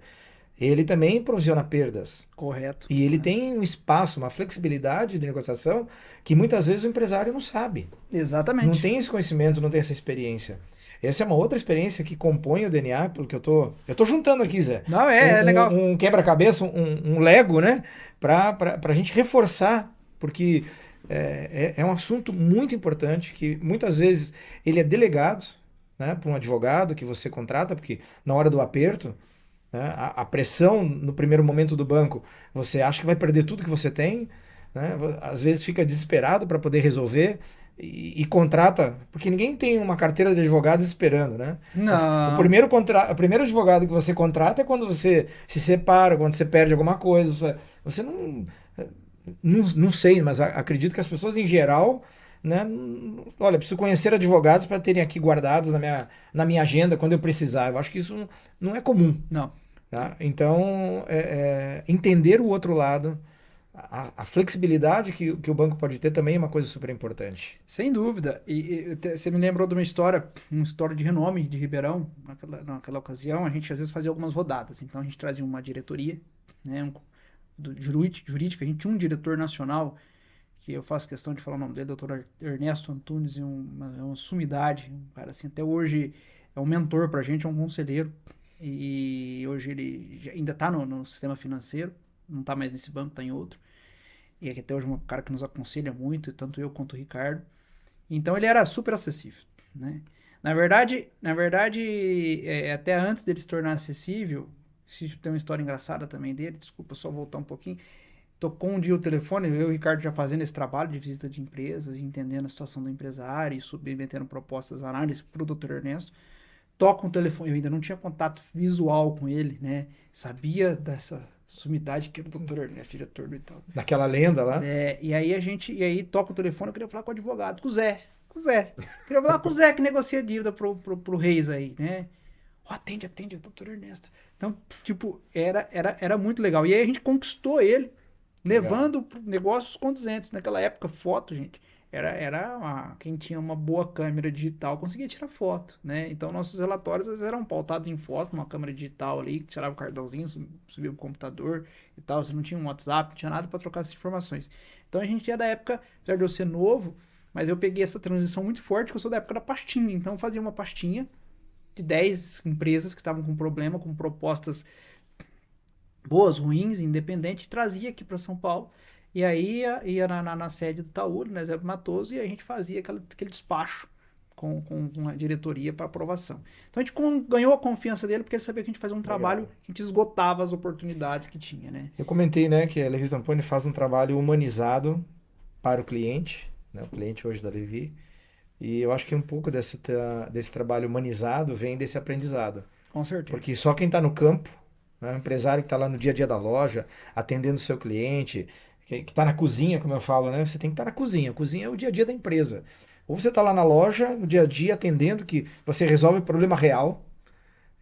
S1: ele também provisiona perdas.
S3: Correto.
S1: E ele tem um espaço, uma flexibilidade de negociação que muitas vezes o empresário não sabe.
S3: Exatamente.
S1: Não tem esse conhecimento, não tem essa experiência. Essa é uma outra experiência que compõe o DNA, pelo que eu tô juntando aqui, Zé.
S3: Não, é legal.
S1: Um quebra-cabeça, um Lego, né? Pra gente reforçar, porque é um assunto muito importante que muitas vezes ele é delegado, né, para um advogado que você contrata, porque na hora do aperto, né, a pressão no primeiro momento do banco, você acha que vai perder tudo que você tem, né, às vezes fica desesperado para poder resolver e contrata, porque ninguém tem uma carteira de advogados esperando, né?
S3: Não.
S1: O primeiro advogado que você contrata é quando você se separa, quando você perde alguma coisa, você não sei, mas acredito que as pessoas em geral, né, olha, preciso conhecer advogados para terem aqui guardados na minha agenda quando eu precisar. Eu acho que isso não é comum.
S3: Não.
S1: Tá? Então, entender o outro lado, a flexibilidade que o banco pode ter também é uma coisa super importante.
S3: Sem dúvida. E você me lembrou de uma história de renome de Ribeirão. Naquela ocasião, a gente às vezes fazia algumas rodadas. Então, a gente trazia uma diretoria, né, jurídica. A gente tinha um diretor nacional, que eu faço questão de falar o nome dele, doutor Ernesto Antunes, uma sumidade. Um cara assim, até hoje é um mentor pra gente, é um conselheiro. E hoje ele ainda está no sistema financeiro, não está mais nesse banco, está em outro. E aqui até hoje é um cara que nos aconselha muito, tanto eu quanto o Ricardo. Então ele era super acessível, né? Na verdade, até antes dele se tornar acessível, se tem uma história engraçada também dele, desculpa só voltar um pouquinho. Tocou um dia o telefone, eu e o Ricardo já fazendo esse trabalho de visita de empresas, entendendo a situação do empresário e submetendo propostas, análises para o Dr. Ernesto. Toca um telefone, eu ainda não tinha contato visual com ele, né? Sabia dessa sumidade que era o Dr. Ernesto, diretor do Itaú.
S1: Daquela lenda lá.
S3: E aí toca o telefone, eu queria falar com o advogado, com o Zé. Queria falar com o Zé que negocia dívida pro Reis aí, né? Atende, é o Dr. Ernesto. Então, tipo, era muito legal. E aí a gente conquistou ele, levando negócios condizentes. Naquela época, foto, gente, quem tinha uma boa câmera digital conseguia tirar foto, né? Então, nossos relatórios às vezes eram pautados em foto, uma câmera digital ali, que tirava o cartãozinho, subia o computador e tal. Você não tinha um WhatsApp, não tinha nada para trocar essas informações. Então, a gente é da época, apesar de eu ser novo, mas eu peguei essa transição muito forte, que eu sou da época da pastinha. Então, eu fazia uma pastinha de 10 empresas que estavam com problema, com propostas boas, ruins, independentes, trazia aqui para São Paulo. E aí ia na sede do Itaú, na Zé Matoso, e a gente fazia aquele despacho com a diretoria para aprovação. Então a gente ganhou a confiança dele porque ele sabia que a gente fazia um trabalho, que a gente esgotava as oportunidades que tinha, né?
S1: Eu comentei, né, que a Levi Stamponi faz um trabalho humanizado para o cliente, né, o cliente hoje da Levi, e eu acho que um pouco desse trabalho humanizado vem desse aprendizado.
S3: Com certeza.
S1: Porque só quem está no campo, né, o empresário que está lá no dia a dia da loja, atendendo o seu cliente, que está na cozinha, como eu falo, né? Você tem que estar na cozinha. A cozinha é o dia a dia da empresa. Ou você está lá na loja, no dia a dia, atendendo, que você resolve problema real.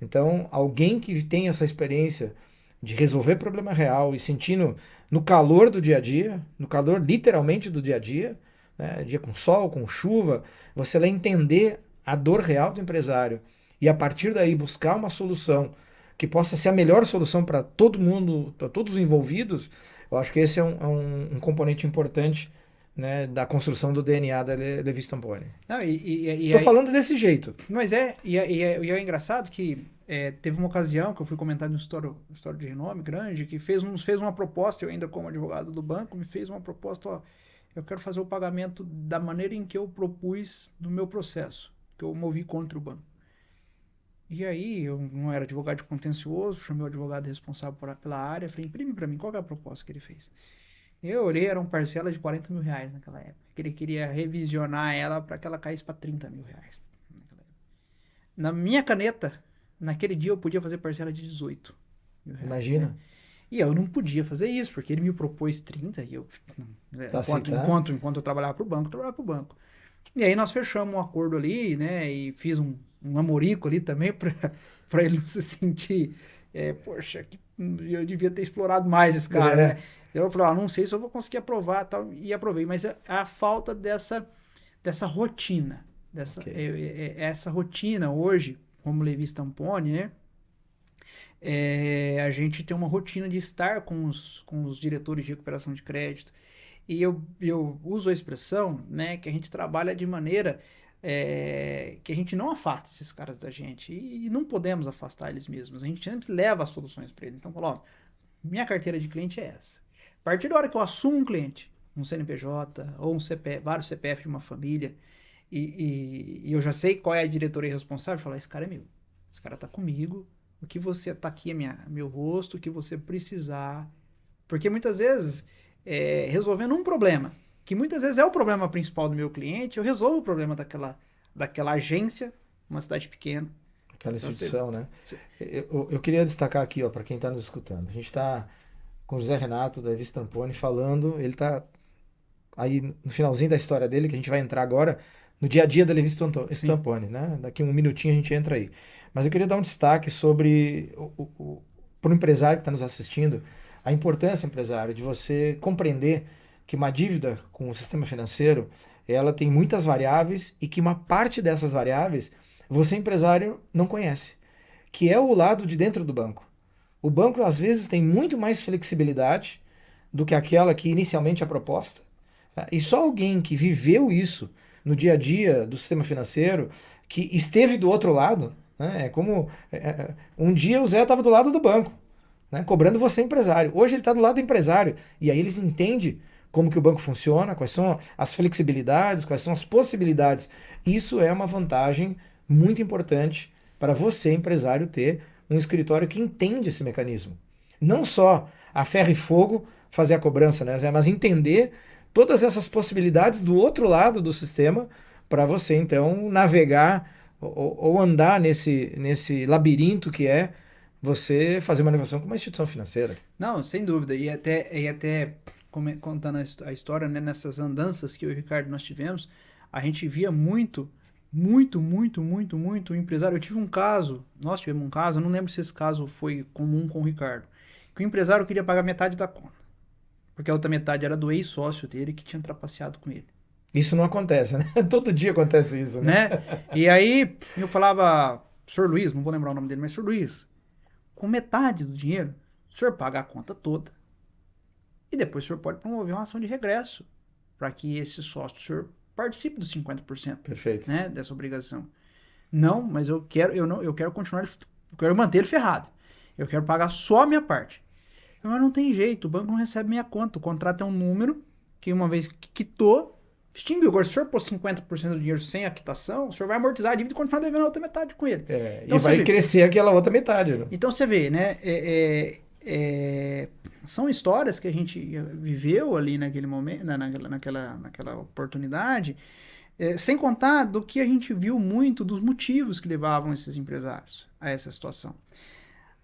S1: Então, alguém que tem essa experiência de resolver problema real e sentindo no calor do dia a dia, no calor literalmente do dia a dia, né? Dia com sol, com chuva, você vai entender a dor real do empresário e a partir daí buscar uma solução que possa ser a melhor solução para todo mundo, para todos os envolvidos. Eu acho que esse é um componente importante, né, da construção do DNA da Levi Stamponi. Estou falando desse jeito.
S3: Mas é engraçado que teve uma ocasião que eu fui comentar no história de renome grande, que nos fez uma proposta, eu ainda como advogado do banco, me fez uma proposta, ó, eu quero fazer o pagamento da maneira em que eu propus no meu processo, que eu movi contra o banco. E aí, eu não era advogado contencioso, chamei o advogado responsável pela área, falei, imprime para mim, qual é a proposta que ele fez? Eu olhei, eram parcelas de 40 mil reais naquela época. Ele queria revisionar ela para que ela caísse para 30 mil reais. Na minha caneta, naquele dia eu podia fazer parcela de 18 mil reais.
S1: Imagina.
S3: Né? E eu não podia fazer isso, porque ele me propôs 30 e eu, enquanto eu trabalhava para o banco, eu trabalhava para o banco. E aí nós fechamos um acordo ali, né, e fiz um namorico ali também para ele não se sentir, poxa, eu devia ter explorado mais esse cara, né? Eu falei, não sei se eu vou conseguir aprovar tal, e aprovei, mas a falta dessa rotina, essa rotina hoje, como Levi Stamponi, né? a gente tem uma rotina de estar com os diretores de recuperação de crédito. E eu uso a expressão, né, que a gente trabalha de maneira que a gente não afasta esses caras da gente. E não podemos afastar eles mesmos. A gente sempre leva as soluções para eles. Então, ó, minha carteira de cliente é essa. A partir da hora que eu assumo um cliente, um CNPJ ou um CPF, vários CPF de uma família, e eu já sei qual é a diretoria responsável, eu falo, esse cara é meu. Esse cara tá comigo. O que você tá aqui é meu rosto, o que você precisar. Porque muitas vezes, resolvendo um problema, que muitas vezes é o problema principal do meu cliente, eu resolvo o problema daquela agência, uma cidade pequena.
S1: Aquela instituição, né? Eu queria destacar aqui, ó, para quem está nos escutando. A gente está com o José Renato da Levi Stamponi falando, ele está aí no finalzinho da história dele, que a gente vai entrar agora no dia a dia da Levi Stamponi, né? Daqui um minutinho a gente entra aí. Mas eu queria dar um destaque sobre para o empresário que está nos assistindo, a importância, empresário, de você compreender que uma dívida com o sistema financeiro, ela tem muitas variáveis e que uma parte dessas variáveis você, empresário, não conhece, que é o lado de dentro do banco. O banco, às vezes, tem muito mais flexibilidade do que aquela que inicialmente é proposta. E só alguém que viveu isso no dia a dia do sistema financeiro, que esteve do outro lado, né? É como um dia o Zé estava do lado do banco, né? Cobrando você, empresário. Hoje ele está do lado do empresário. E aí eles entendem como que o banco funciona, quais são as flexibilidades, quais são as possibilidades. Isso é uma vantagem muito importante para você, empresário, ter um escritório que entende esse mecanismo. Não só a ferro e fogo fazer a cobrança, né, Zé, mas entender todas essas possibilidades do outro lado do sistema para você, então, navegar ou andar nesse labirinto que é você fazer uma negociação com uma instituição financeira.
S3: Não, sem dúvida. E até contando a história, né, nessas andanças que eu e o Ricardo nós tivemos, a gente via muito empresário. Nós tivemos um caso, eu não lembro se esse caso foi comum com o Ricardo, que o empresário queria pagar metade da conta, porque a outra metade era do ex-sócio dele que tinha trapaceado com ele.
S1: Isso não acontece, né? Todo dia acontece isso, né?
S3: E aí eu falava, senhor Luiz, não vou lembrar o nome dele, mas senhor Luiz, com metade do dinheiro, o senhor paga a conta toda. E depois o senhor pode promover uma ação de regresso para que esse sócio do senhor participe dos 50%.
S1: Perfeito.
S3: Né, dessa obrigação. Não, mas eu quero continuar, eu quero manter ele ferrado. Eu quero pagar só a minha parte. Mas não tem jeito, o banco não recebe minha conta. O contrato é um número que uma vez que quitou, extinguiu. Agora, se o senhor pôr 50% do dinheiro sem a quitação, o senhor vai amortizar a dívida e continuar devendo a outra metade com ele.
S1: Então, e vai crescer aquela outra metade. Né?
S3: Então você vê, né? São histórias que a gente viveu ali naquele momento, naquela oportunidade, sem contar do que a gente viu muito dos motivos que levavam esses empresários a essa situação.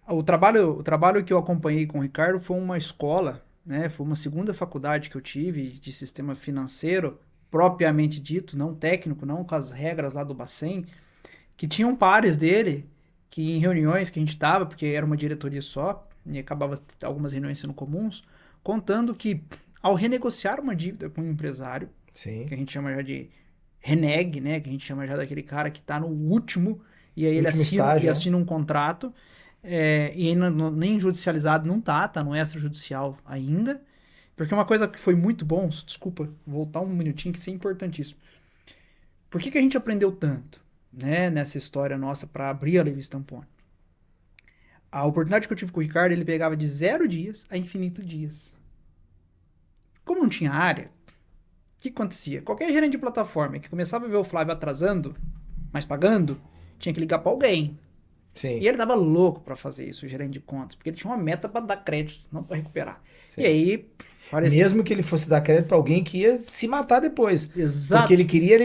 S3: O trabalho que eu acompanhei com o Ricardo foi uma escola, né, foi uma segunda faculdade que eu tive de sistema financeiro, propriamente dito, não técnico, não com as regras lá do Bacen, que tinham pares dele, que em reuniões que a gente estava, porque era uma diretoria só, e acabava algumas reuniões sendo comuns, contando que ao renegociar uma dívida com um empresário,
S1: Sim.
S3: que a gente chama já de reneg, né, que a gente chama já daquele cara que está no último, e aí ele assina um contrato, e ainda nem judicializado não tá no extrajudicial ainda, porque uma coisa que foi muito bom, desculpa, voltar um minutinho, que isso é importantíssimo. Por que a gente aprendeu tanto, né, nessa história nossa para abrir a Levi Stamponi? A oportunidade que eu tive com o Ricardo, ele pegava de 0 dias a infinito dias. Como não tinha área, o que acontecia? Qualquer gerente de plataforma que começava a ver o Flávio atrasando, mas pagando, tinha que ligar para alguém.
S1: Sim.
S3: E ele tava louco para fazer isso, o gerente de contas, porque ele tinha uma meta para dar crédito, não para recuperar.
S1: Sim.
S3: E aí...
S1: Mesmo que ele fosse dar crédito para alguém que ia se matar depois.
S3: Exato.
S1: Porque ele queria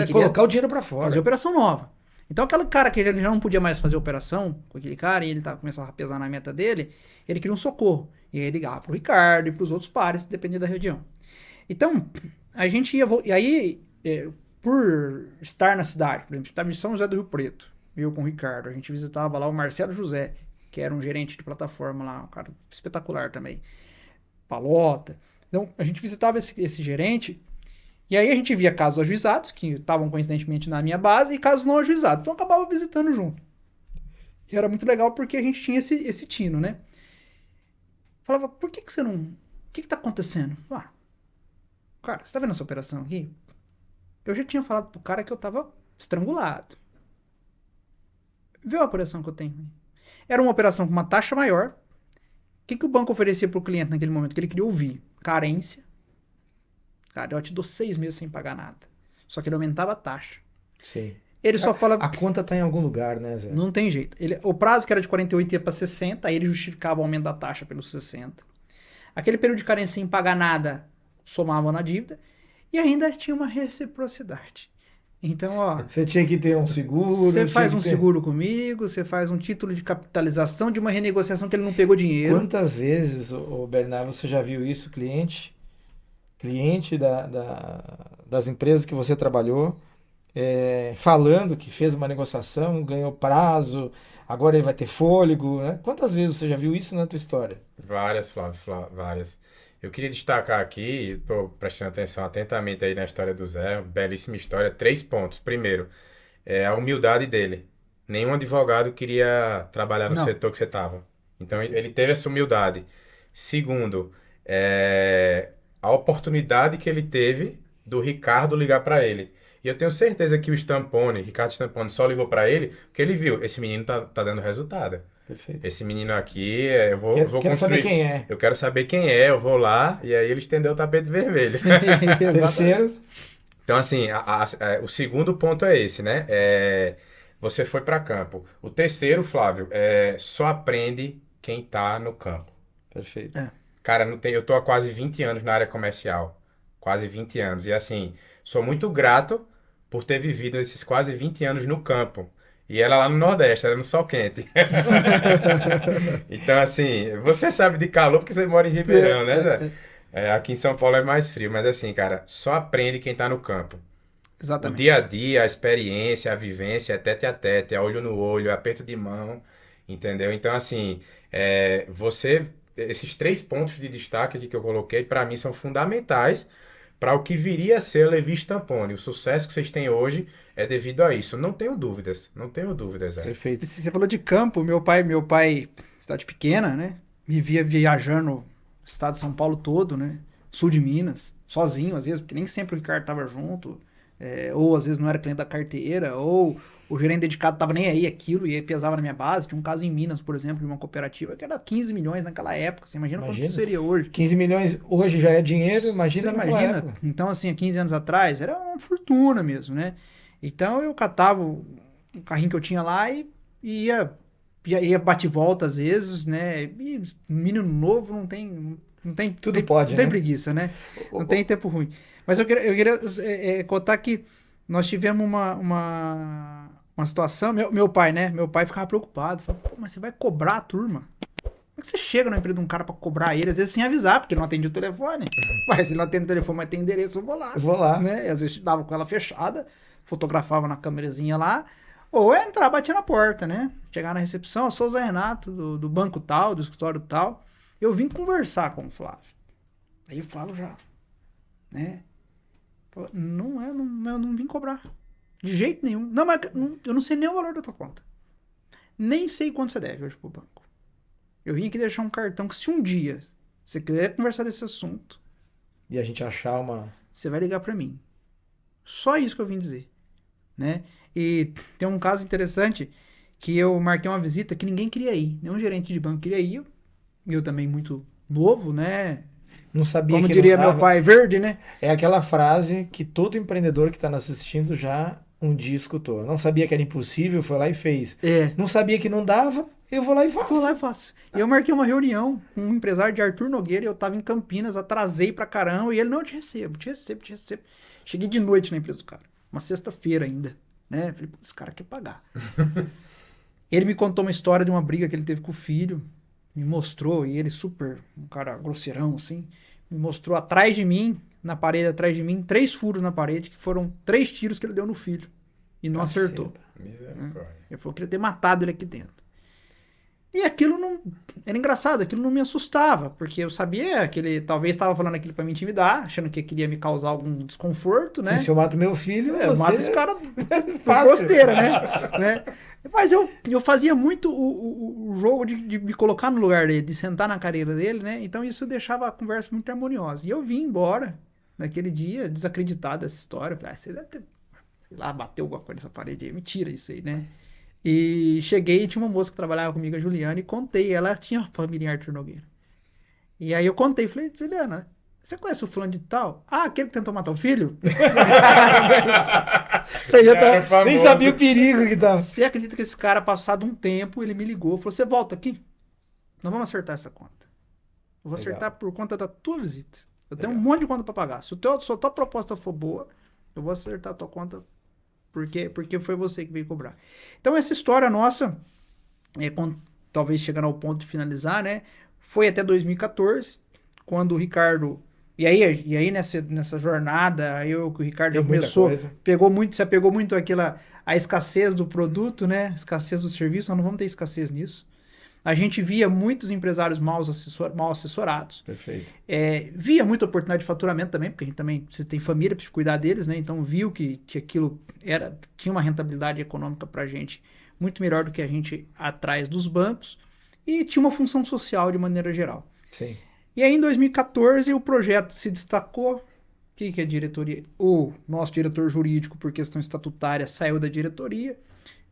S1: colocar o dinheiro para fora.
S3: Fazer operação nova. Então aquele cara que ele já não podia mais fazer operação com aquele cara, e ele começava a pesar na meta dele, ele queria um socorro. E aí ele ligava pro Ricardo e pros outros pares, dependendo da região. Então, a gente ia... E aí, por estar na cidade, por exemplo, estava em São José do Rio Preto, eu com o Ricardo, a gente visitava lá o Marcelo José, que era um gerente de plataforma lá, um cara espetacular também. Palota. Então, a gente visitava esse gerente, e aí a gente via casos ajuizados, que estavam coincidentemente na minha base, e casos não ajuizados. Então, eu acabava visitando junto. E era muito legal porque a gente tinha esse tino, né? Falava, por que você não... O que tá acontecendo? Ah, cara, você tá vendo essa operação aqui? Eu já tinha falado pro cara que eu tava estrangulado. Vê a operação que eu tenho. Era uma operação com uma taxa maior. O que o banco oferecia pro cliente naquele momento? Que ele queria ouvir? Carência. Cara, eu te dou 6 meses sem pagar nada. Só que ele aumentava a taxa.
S1: Sim.
S3: Ele só fala...
S1: A conta tá em algum lugar, né, Zé?
S3: Não tem jeito. O prazo que era de 48 ia para 60, aí ele justificava o aumento da taxa pelos 60. Aquele período de carência sem pagar nada somava na dívida e ainda tinha uma reciprocidade. Então, ó...
S1: Você tinha que ter um seguro...
S3: Você faz um seguro comigo, você faz um título de capitalização de uma renegociação que ele não pegou dinheiro.
S1: Quantas vezes, o Bernardo, você já viu isso, cliente das empresas que você trabalhou, falando que fez uma negociação, ganhou prazo, agora ele vai ter fôlego, né? Quantas vezes você já viu isso na tua história?
S2: Várias, Flávio, várias. Eu queria destacar aqui, estou prestando atenção atentamente aí na história do Zé, belíssima história, 3 pontos. Primeiro, a humildade dele. Nenhum advogado queria trabalhar no setor que você estava. Então, ele teve essa humildade. Segundo, a oportunidade que ele teve do Ricardo ligar para ele. E eu tenho certeza que o Ricardo Stampone, só ligou para ele porque ele viu, esse menino tá dando resultado.
S1: Perfeito.
S2: Esse menino aqui, eu vou construir.
S1: Quero saber quem é.
S2: Eu quero saber quem é, eu vou lá, e aí ele estendeu o tapete vermelho.
S1: Terceiro.
S2: Então, assim, o segundo ponto é esse, né? Você foi para campo. O terceiro, Flávio, só aprende quem tá no campo.
S1: Perfeito.
S2: Cara, eu tô há quase 20 anos na área comercial. Quase 20 anos. E assim, sou muito grato por ter vivido esses quase 20 anos no campo. E ela lá no Nordeste, era no sol quente. Então, assim, você sabe de calor porque você mora em Ribeirão, né, Zé? Aqui em São Paulo é mais frio. Mas assim, cara, só aprende quem tá no campo.
S3: Exatamente.
S2: O dia a dia, a experiência, a vivência, é tete a tete, é olho no olho, é aperto de mão, entendeu? Então, assim, esses 3 pontos de destaque aqui que eu coloquei, para mim, são fundamentais para o que viria a ser a Levi Stampone. O sucesso que vocês têm hoje é devido a isso. Não tenho dúvidas, Zé.
S1: Perfeito.
S3: Você falou de campo, meu pai, cidade pequena, né? Me via viajando o estado de São Paulo todo, né? Sul de Minas, sozinho, às vezes, porque nem sempre o Ricardo tava junto, ou às vezes não era cliente da carteira, ou o gerente dedicado tava nem aí aquilo e aí pesava na minha base. Tinha um caso em Minas, por exemplo, de uma cooperativa que era 15 milhões naquela época. Você imagina quanto isso seria hoje?
S1: 15 milhões hoje já é dinheiro, imagina naquela época.
S3: Então, assim, há 15 anos atrás, era uma fortuna mesmo, né? Então, eu catava o carrinho que eu tinha lá e ia bate-volta às vezes, né? E menino novo não tem
S1: pode,
S3: não tem
S1: né?
S3: preguiça, né? Não tem tempo ruim. Mas eu queria contar que nós tivemos uma situação, meu pai, né? Meu pai ficava preocupado, falava, pô, mas você vai cobrar a turma? Como é que você chega na empresa de um cara pra cobrar ele, às vezes sem avisar, porque ele não atendia o telefone. Mas se ele não atende o telefone, mas tem endereço, eu vou lá. Né? E às vezes dava com ela fechada, fotografava na câmerazinha lá, ou entrar, batia na porta, né? Chegar na recepção, eu sou o Zé Renato, do banco tal, do escritório tal. Eu vim conversar com o Flávio. Aí o Flávio já, né? Falou, eu não vim cobrar. De jeito nenhum. Não, mas eu não sei nem o valor da tua conta. Nem sei quanto você deve hoje pro banco. Eu vim aqui deixar um cartão que se um dia você quiser conversar desse assunto...
S1: E a gente achar uma...
S3: Você vai ligar pra mim. Só isso que eu vim dizer. Né? E tem um caso interessante que eu marquei uma visita que ninguém queria ir. Nenhum gerente de banco queria ir. Eu também muito novo, né?
S1: Não sabia.
S3: Como diria meu pai, verde, né?
S1: É aquela frase que todo empreendedor que está nos assistindo já um dia escutou. Não sabia que era impossível, foi lá e fez. Não sabia que não dava, eu vou lá e faço.
S3: Vou lá e faço. Eu marquei uma reunião com um empresário de Arthur Nogueira, eu tava em Campinas, atrasei pra caramba, e ele, não, eu te recebo. Cheguei de noite na empresa do cara, uma sexta-feira ainda, né? Falei, pô, esse cara quer pagar. Ele me contou uma história de uma briga que ele teve com o filho, me mostrou, e ele super, um cara grosseirão, assim, me mostrou atrás de mim, na parede atrás de mim, 3 furos na parede, que foram 3 tiros que ele deu no filho. E não acertou.
S2: Misericórdia.
S3: Ele falou que queria ter matado ele aqui dentro. E aquilo não... Era engraçado, aquilo não me assustava, porque eu sabia que ele talvez estava falando aquilo para me intimidar, achando que queria me causar algum desconforto, né?
S1: Se eu mato meu filho,
S3: Eu mato esse cara por
S1: Fácil.
S3: costeira, né? Mas eu fazia muito o jogo de me colocar no lugar dele, de sentar na cadeira dele, né? Então isso deixava a conversa muito harmoniosa. E eu vim embora naquele dia, desacreditado dessa história. Falei, você deve ter, sei lá, bateu alguma coisa nessa parede aí. Mentira isso aí, né? E cheguei e tinha uma moça que trabalhava comigo, a Juliana, e contei. Ela tinha família em Arthur Nogueira. E aí eu contei, falei, Juliana, você conhece o fulano de tal? Ah, aquele que tentou matar o filho? Falei,
S1: Nem sabia o perigo que tava.
S3: Você acredita que esse cara, passado um tempo, ele me ligou, falou, você volta aqui? Nós vamos acertar essa conta. Eu vou acertar por conta da tua visita. Eu tenho um monte de conta para pagar. Se a tua proposta for boa, eu vou acertar a tua conta porque foi você que veio cobrar. Então essa história nossa, talvez chegando ao ponto de finalizar, né? Foi até 2014, quando o Ricardo... E aí nessa jornada, aí o Ricardo se apegou muito àquela, a escassez do produto, né? A escassez do serviço, nós não vamos ter escassez nisso. A gente via muitos empresários mal assessorados.
S1: Perfeito.
S3: Via muita oportunidade de faturamento também, porque a gente também precisa ter família para cuidar deles, né? Então viu que aquilo tinha uma rentabilidade econômica para a gente muito melhor do que a gente atrás dos bancos e tinha uma função social de maneira geral.
S1: Sim.
S3: E aí em 2014 o projeto se destacou. O que a diretoria? O nosso diretor jurídico, por questão estatutária, saiu da diretoria,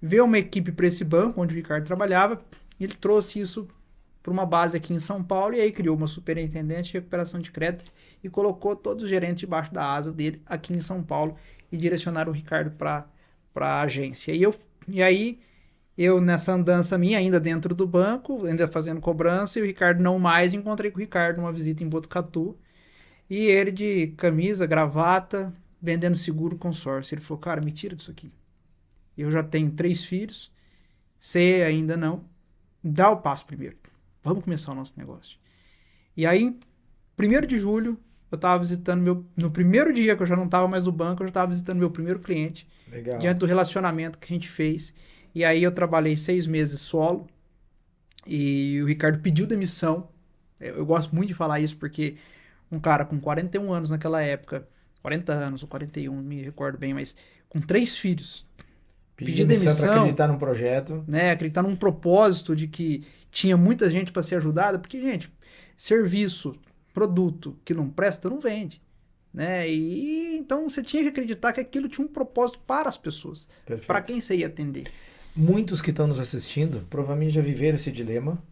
S3: veio uma equipe para esse banco onde o Ricardo trabalhava. Ele trouxe isso para uma base aqui em São Paulo e aí criou uma superintendente de recuperação de crédito e colocou todos os gerentes debaixo da asa dele aqui em São Paulo e direcionaram o Ricardo para a agência. E aí eu nessa andança minha, ainda dentro do banco, ainda fazendo cobrança, e o Ricardo não mais, encontrei com o Ricardo numa visita em Botucatu e ele de camisa, gravata, vendendo seguro consórcio. Ele falou, cara, me tira disso aqui. Eu já tenho 3 filhos, você ainda não. Dá o passo primeiro. Vamos começar o nosso negócio. E aí, 1º de julho, eu estava visitando no primeiro dia que eu já não estava mais no banco, eu já estava visitando meu primeiro cliente.
S1: Legal.
S3: Diante do relacionamento que a gente fez. E aí eu trabalhei 6 meses solo. E o Ricardo pediu demissão. Eu gosto muito de falar isso porque um cara com 41 anos naquela época, 40 anos ou 41, não me recordo bem, mas com 3 filhos...
S1: Pedir demissão para acreditar num projeto.
S3: Né, acreditar num propósito de que tinha muita gente para ser ajudada, porque, gente, serviço, produto que não presta, não vende. Né? E então você tinha que acreditar que aquilo tinha um propósito para as pessoas. Para quem você ia atender.
S1: Muitos que estão nos assistindo provavelmente já viveram esse dilema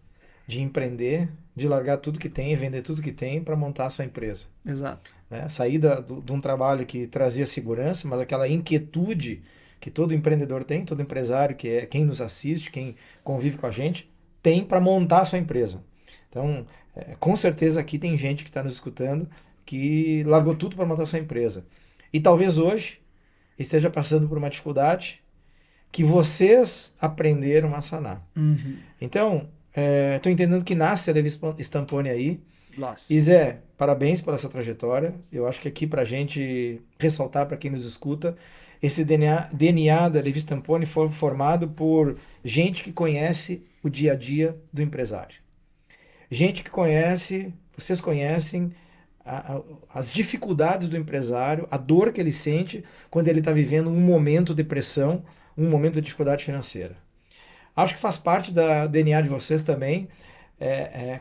S1: de empreender, de largar tudo que tem, vender tudo que tem para montar a sua empresa.
S3: Exato.
S1: Né? Sair de um trabalho que trazia segurança, mas aquela inquietude que todo empreendedor tem, todo empresário, que é quem nos assiste, quem convive com a gente, tem para montar a sua empresa. Então, com certeza aqui tem gente que está nos escutando que largou tudo para montar a sua empresa. E talvez hoje esteja passando por uma dificuldade que vocês aprenderam a sanar.
S3: Uhum.
S1: Então, estou entendendo que nasce a Levi Stamponi aí.
S3: Nossa.
S1: E Zé, parabéns pela essa trajetória. Eu acho que aqui para a gente ressaltar, para quem nos escuta, esse DNA da Levi Stamponi foi formado por gente que conhece o dia a dia do empresário. Gente que conhece, vocês conhecem as dificuldades do empresário, a dor que ele sente quando ele está vivendo um momento de pressão, um momento de dificuldade financeira. Acho que faz parte da DNA de vocês também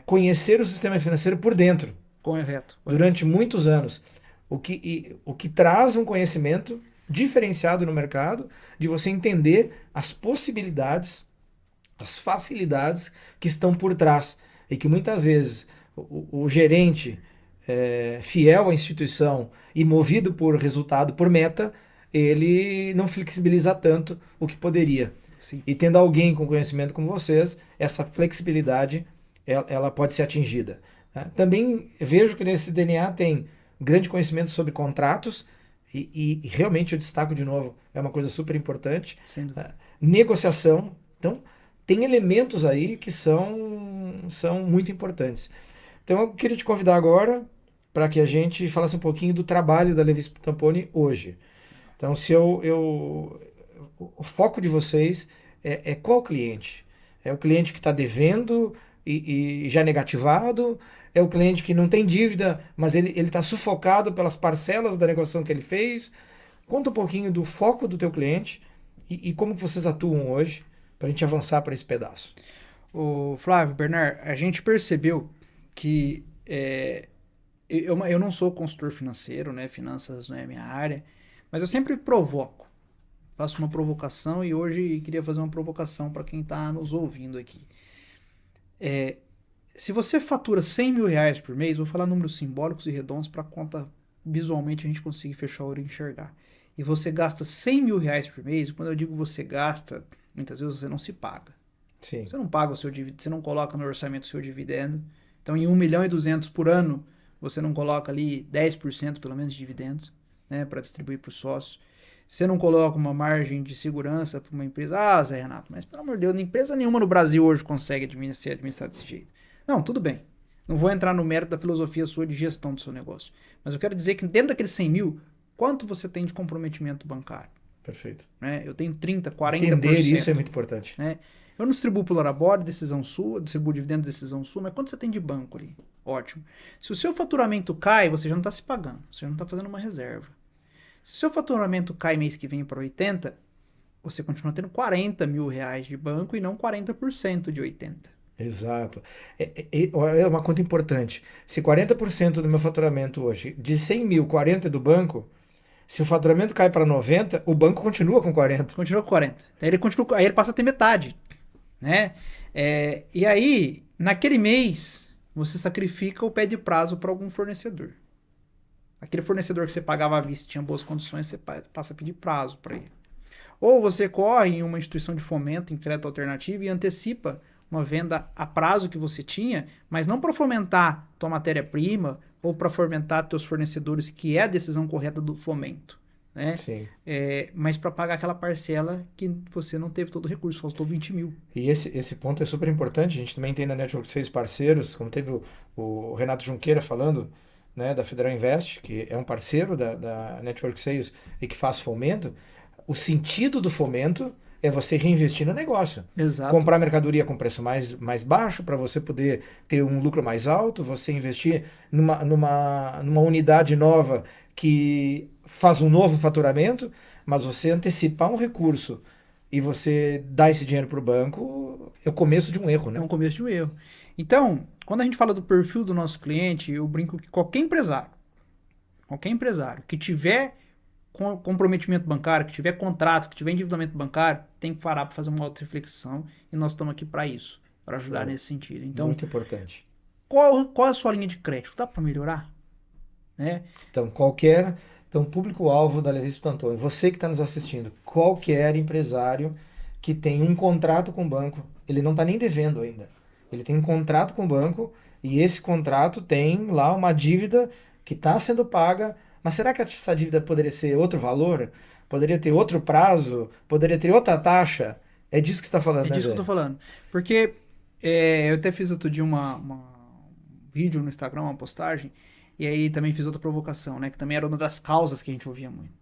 S1: conhecer o sistema financeiro por dentro.
S3: Correto.
S1: Durante muitos anos. O que traz um conhecimento diferenciado no mercado, de você entender as possibilidades, as facilidades que estão por trás. E que muitas vezes o gerente fiel à instituição e movido por resultado, por meta, ele não flexibiliza tanto o que poderia.
S3: Sim.
S1: E tendo alguém com conhecimento como vocês, essa flexibilidade ela pode ser atingida. Também vejo que nesse DNA tem grande conhecimento sobre contratos, e realmente eu destaco de novo, é uma coisa super importante. Negociação. Então, tem elementos aí que são muito importantes. Então, eu queria te convidar agora para que a gente falasse um pouquinho do trabalho da Levi Stamponi hoje. Então, o foco de vocês é qual cliente? É o cliente que está devendo e já negativado, é o cliente que não tem dívida, mas ele está sufocado pelas parcelas da negociação que ele fez. Conta um pouquinho do foco do teu cliente e como que vocês atuam hoje para a gente avançar para esse pedaço.
S3: O Flávio, Bernard, a gente percebeu que eu não sou consultor financeiro, né? Finanças não é a minha área, mas eu sempre provoco. Faço uma provocação e hoje queria fazer uma provocação para quem está nos ouvindo aqui. Se você fatura 100 mil reais por mês, vou falar números simbólicos e redondos para a conta visualmente a gente conseguir fechar o olho e enxergar. E você gasta 100 mil reais por mês, e quando eu digo você gasta, muitas vezes você não se paga.
S1: Sim.
S3: Você não paga o seu dividendo, você não coloca no orçamento o seu dividendo. Então, em 1.200.000 por ano, você não coloca ali 10% pelo menos de dividendos, né, para distribuir para os sócios. Você não coloca uma margem de segurança para uma empresa. Ah, Zé Renato, mas pelo amor de Deus, empresa nenhuma no Brasil hoje consegue ser administrada desse jeito. Não, tudo bem. Não vou entrar no mérito da filosofia sua de gestão do seu negócio. Mas eu quero dizer que dentro daqueles 100 mil, quanto você tem de comprometimento bancário?
S1: Perfeito.
S3: Né? Eu tenho 30%, 40%.
S1: Entender isso é muito importante.
S3: Né? Eu não distribuo pelo Arabora, decisão sua, distribuo dividendo, decisão sua, mas quanto você tem de banco ali? Ótimo. Se o seu faturamento cai, você já não está se pagando, você já não está fazendo uma reserva. Se o seu faturamento cai mês que vem para 80, você continua tendo 40 mil reais de banco e não 40% de 80.
S1: Exato. É uma conta importante. Se 40% do meu faturamento hoje, de 100 mil, 40 é do banco, se o faturamento cai para 90, o banco continua com 40.
S3: Continua com 40. Aí ele passa a ter metade. Né? E aí, naquele mês, você sacrifica o pé de prazo para algum fornecedor. Aquele fornecedor que você pagava à vista e tinha boas condições, você passa a pedir prazo para ele. Ou você corre em uma instituição de fomento, em crédito alternativo e antecipa uma venda a prazo que você tinha, mas não para fomentar tua matéria-prima ou para fomentar teus fornecedores, que é a decisão correta do fomento. Né?
S1: Sim.
S3: Mas para pagar aquela parcela que você não teve todo o recurso, faltou 20 mil.
S1: E esse ponto é super importante. A gente também tem na Network 6 parceiros, como teve o Renato Junqueira falando, né, da Federal Invest, que é um parceiro da Network Sales e que faz fomento. O sentido do fomento é você reinvestir no negócio.
S3: Exato.
S1: Comprar mercadoria com preço mais baixo para você poder ter um lucro mais alto, você investir numa unidade nova que faz um novo faturamento, mas você antecipar um recurso e você dar esse dinheiro para o banco é o começo de um erro, né?
S3: É um começo de um erro. Então, quando a gente fala do perfil do nosso cliente, eu brinco que qualquer empresário que tiver comprometimento bancário, que tiver contratos, que tiver endividamento bancário, tem que parar para fazer uma auto-reflexão e nós estamos aqui para isso, para ajudar nesse sentido. Então,
S1: muito importante.
S3: Qual é a sua linha de crédito? Dá para melhorar? Né?
S1: Então, público-alvo da Levis Pantone, você que está nos assistindo, qualquer empresário que tem um contrato com o banco, ele não está nem devendo ainda. Ele tem um contrato com o banco e esse contrato tem lá uma dívida que está sendo paga. Mas será que essa dívida poderia ser outro valor? Poderia ter outro prazo? Poderia ter outra taxa? É disso que você está falando, né,
S3: É disso que eu estou falando. Porque eu até fiz outro dia um vídeo no Instagram, uma postagem, e aí também fiz outra provocação, né? Que também era uma das causas que a gente ouvia muito.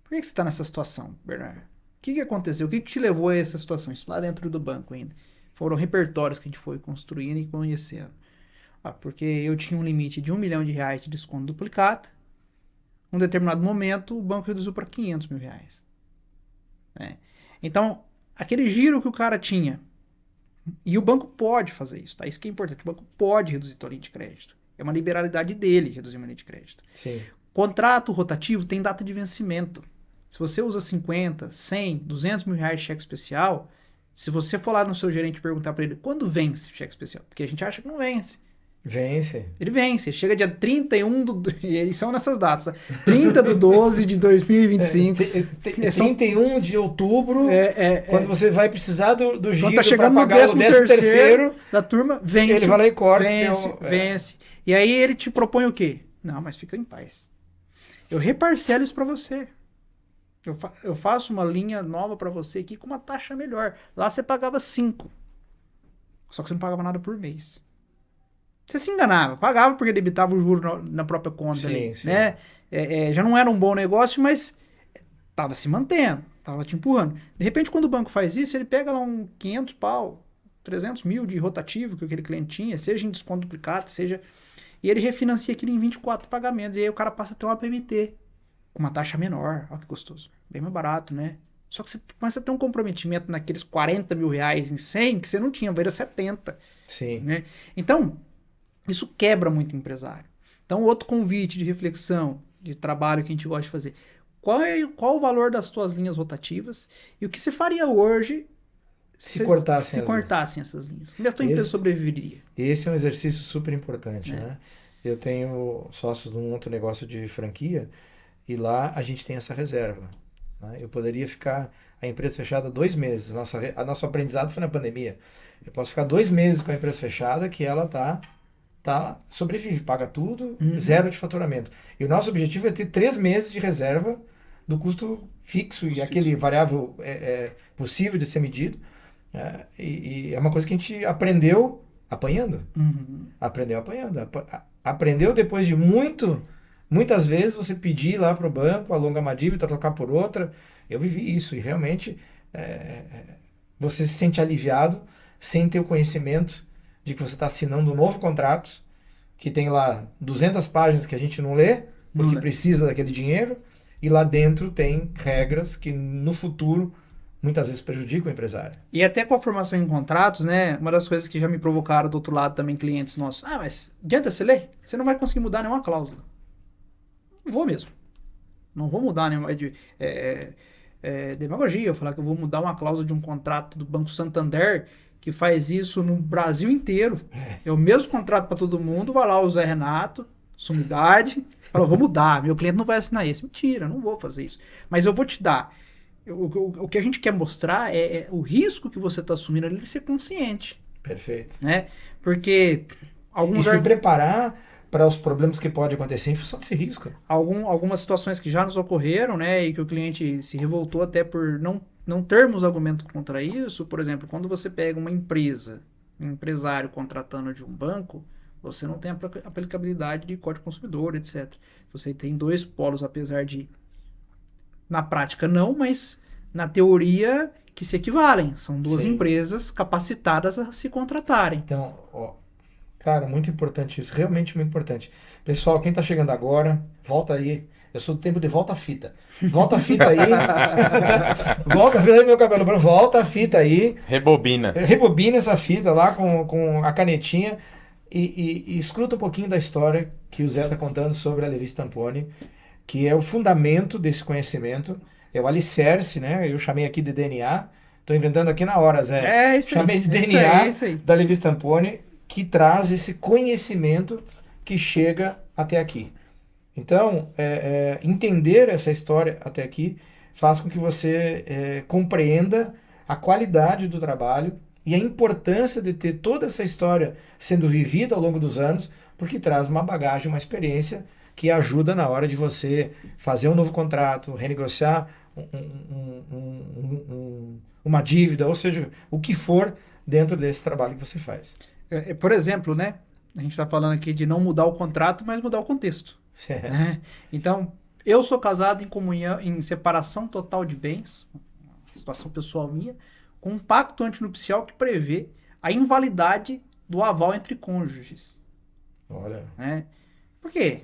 S3: Por que você está nessa situação, Bernardo? O que aconteceu? O que te levou a essa situação? Isso lá dentro do banco ainda. Foram repertórios que a gente foi construindo e conhecendo. Porque eu tinha um limite de R$1 milhão de desconto duplicado. Num determinado momento, o banco reduziu para R$500 mil. Né? Então, aquele giro que o cara tinha, e o banco pode fazer isso, tá? Isso que é importante. O banco pode reduzir tua linha de crédito. É uma liberalidade dele reduzir uma linha de crédito.
S1: Sim.
S3: Contrato rotativo tem data de vencimento. Se você usa 50, 100, R$200 mil de cheque especial, se você for lá no seu gerente e perguntar para ele quando vence o cheque especial, porque a gente acha que não vence.
S1: Vence.
S3: Ele vence. Chega dia 31 e eles são nessas datas. Tá? 30 de 12 de 2025.
S1: 31 de outubro, quando você vai precisar do giro para pagar o
S3: 13º da turma, vence.
S1: Ele vai lá e corta.
S3: Vence. E aí ele te propõe o quê? Não, mas fica em paz. Eu reparcelo isso para você. Eu faço uma linha nova para você aqui com uma taxa melhor. Lá você pagava 5. Só que você não pagava nada por mês. Você se enganava, pagava porque debitava o juro na própria conta ali,
S1: sim.
S3: Né? Já não era um bom negócio, mas estava se mantendo, estava te empurrando. De repente, quando o banco faz isso, ele pega lá um 500 pau, 300 mil de rotativo que aquele cliente tinha, seja em desconto duplicado, seja... E ele refinancia aquilo em 24 pagamentos. E aí o cara passa a ter uma PMT com uma taxa menor. Olha que gostoso. Bem mais barato, né? Só que você começa a ter um comprometimento naqueles 40 mil reais em 100 que você não tinha, vira 70.
S1: Sim.
S3: Né? Então, isso quebra muito o empresário. Então, outro convite de reflexão, de trabalho que a gente gosta de fazer. Qual o valor das tuas linhas rotativas e o que você faria hoje
S1: se cortassem
S3: essas linhas? Como a tua empresa sobreviveria?
S1: Esse é um exercício super importante,
S3: É.
S1: né? Eu tenho sócios num outro negócio de franquia e lá a gente tem essa reserva. Né? Eu poderia ficar a empresa fechada 2 meses. Nosso aprendizado foi na pandemia. Eu posso ficar 2 meses com a empresa fechada que ela sobrevive, paga tudo, zero de faturamento. E o nosso objetivo é ter 3 meses de reserva do custo fixo e aquele variável possível de ser medido. E é uma coisa que a gente aprendeu apanhando. Aprendeu apanhando. Aprendeu depois de muitas vezes você pedir lá para o banco, alongar uma dívida, trocar por outra. Eu vivi isso e realmente você se sente aliviado sem ter o conhecimento de que você está assinando um novo contrato que tem lá 200 páginas que a gente não lê porque precisa daquele dinheiro e lá dentro tem regras que no futuro muitas vezes prejudicam o empresário.
S3: E até com a formação em contratos, né? Uma das coisas que já me provocaram do outro lado também, clientes nossos. Mas adianta você ler? Você não vai conseguir mudar nenhuma cláusula. Não vou mesmo. Não vou mudar nenhuma... demagogia eu falar que eu vou mudar uma cláusula de um contrato do Banco Santander que faz isso no Brasil inteiro. É o mesmo contrato para todo mundo. Vai lá o Zé Renato, sumidade, fala, vou mudar, meu cliente não vai assinar isso. Mentira, não vou fazer isso. Mas eu vou te dar... O que a gente quer mostrar é o risco que você está assumindo ali de ser consciente.
S1: Perfeito.
S3: Né? Porque...
S1: se preparar para os problemas que podem acontecer em função desse risco.
S3: Algumas situações que já nos ocorreram, né, e que o cliente se revoltou até por não termos argumento contra isso. Por exemplo, quando você pega uma empresa, um empresário contratando de um banco, você não tem a aplicabilidade de Código Consumidor, etc. Você tem 2 polos, apesar de na prática não, mas na teoria que se equivalem. São 2 empresas capacitadas a se contratarem.
S1: Então, cara, muito importante isso, realmente muito importante. Pessoal, quem tá chegando agora, volta aí. Eu sou do tempo de volta a fita. Volta a fita aí. Volta a fita aí, meu cabelo branco. Volta a fita aí.
S2: Rebobina.
S1: Rebobina essa fita lá com a canetinha e escuta um pouquinho da história que o Zé tá contando sobre a Levi Stamponi, que é o fundamento desse conhecimento, é o alicerce, né? Eu chamei aqui de DNA. Tô inventando aqui na hora, Zé.
S3: Isso
S1: chamei
S3: aí,
S1: de DNA
S3: isso aí.
S1: da Levi Stamponi, que traz esse conhecimento que chega até aqui. Então, entender essa história até aqui faz com que você compreenda a qualidade do trabalho e a importância de ter toda essa história sendo vivida ao longo dos anos, porque traz uma bagagem, uma experiência que ajuda na hora de você fazer um novo contrato, renegociar uma dívida, ou seja, o que for dentro desse trabalho que você faz.
S3: Por exemplo, né? A gente está falando aqui de não mudar o contrato, mas mudar o contexto. Né? Então, eu sou casado em comunhão, em separação total de bens, situação pessoal minha, com um pacto antinupcial que prevê a invalidade do aval entre cônjuges.
S1: Olha.
S3: Né? Por quê?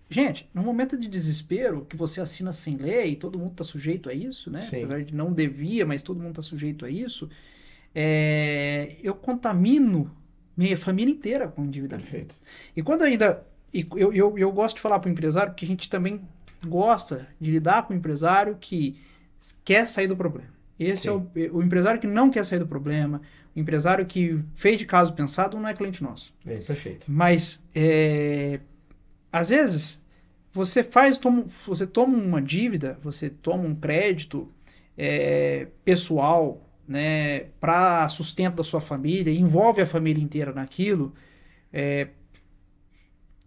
S3: Gente, no momento de desespero, que você assina sem lei, todo mundo está sujeito a isso, né?
S1: Sim.
S3: Apesar de não devia, mas todo mundo está sujeito a isso, eu contamino minha família inteira com endividamento.
S1: Perfeito.
S3: E quando ainda... Eu gosto de falar para o empresário, porque a gente também gosta de lidar com o empresário que quer sair do problema. Esse é o empresário que não quer sair do problema, o empresário que fez de caso pensado não é cliente nosso.
S1: Perfeito.
S3: Mas, às vezes, você toma uma dívida, você toma um crédito pessoal, né, para sustento da sua família, envolve a família inteira naquilo,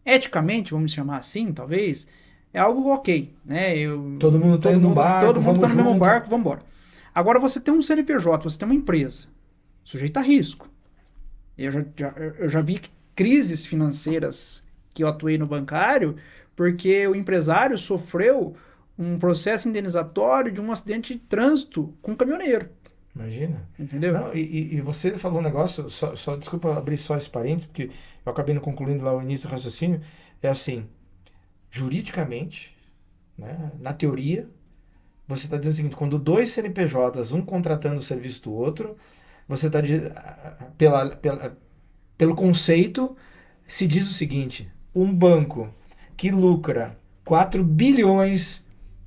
S3: eticamente, vamos chamar assim, talvez, é algo ok, né?
S1: Todo mundo tá no barco,
S3: todo mundo tá no mesmo barco, vamos embora. Agora você tem um CNPJ, você tem uma empresa, sujeita a risco. Eu já vi crises financeiras que eu atuei no bancário, porque o empresário sofreu um processo indenizatório de um acidente de trânsito com um caminhoneiro.
S1: Imagina.
S3: Entendeu?
S1: Não, e você falou um negócio, desculpa abrir só esse parênteses, porque eu acabei não concluindo lá o início do raciocínio. É assim, juridicamente, né, na teoria, você está dizendo o seguinte: quando dois CNPJs, um contratando o serviço do outro, você está pelo conceito, se diz o seguinte: um banco que lucra 4 bilhões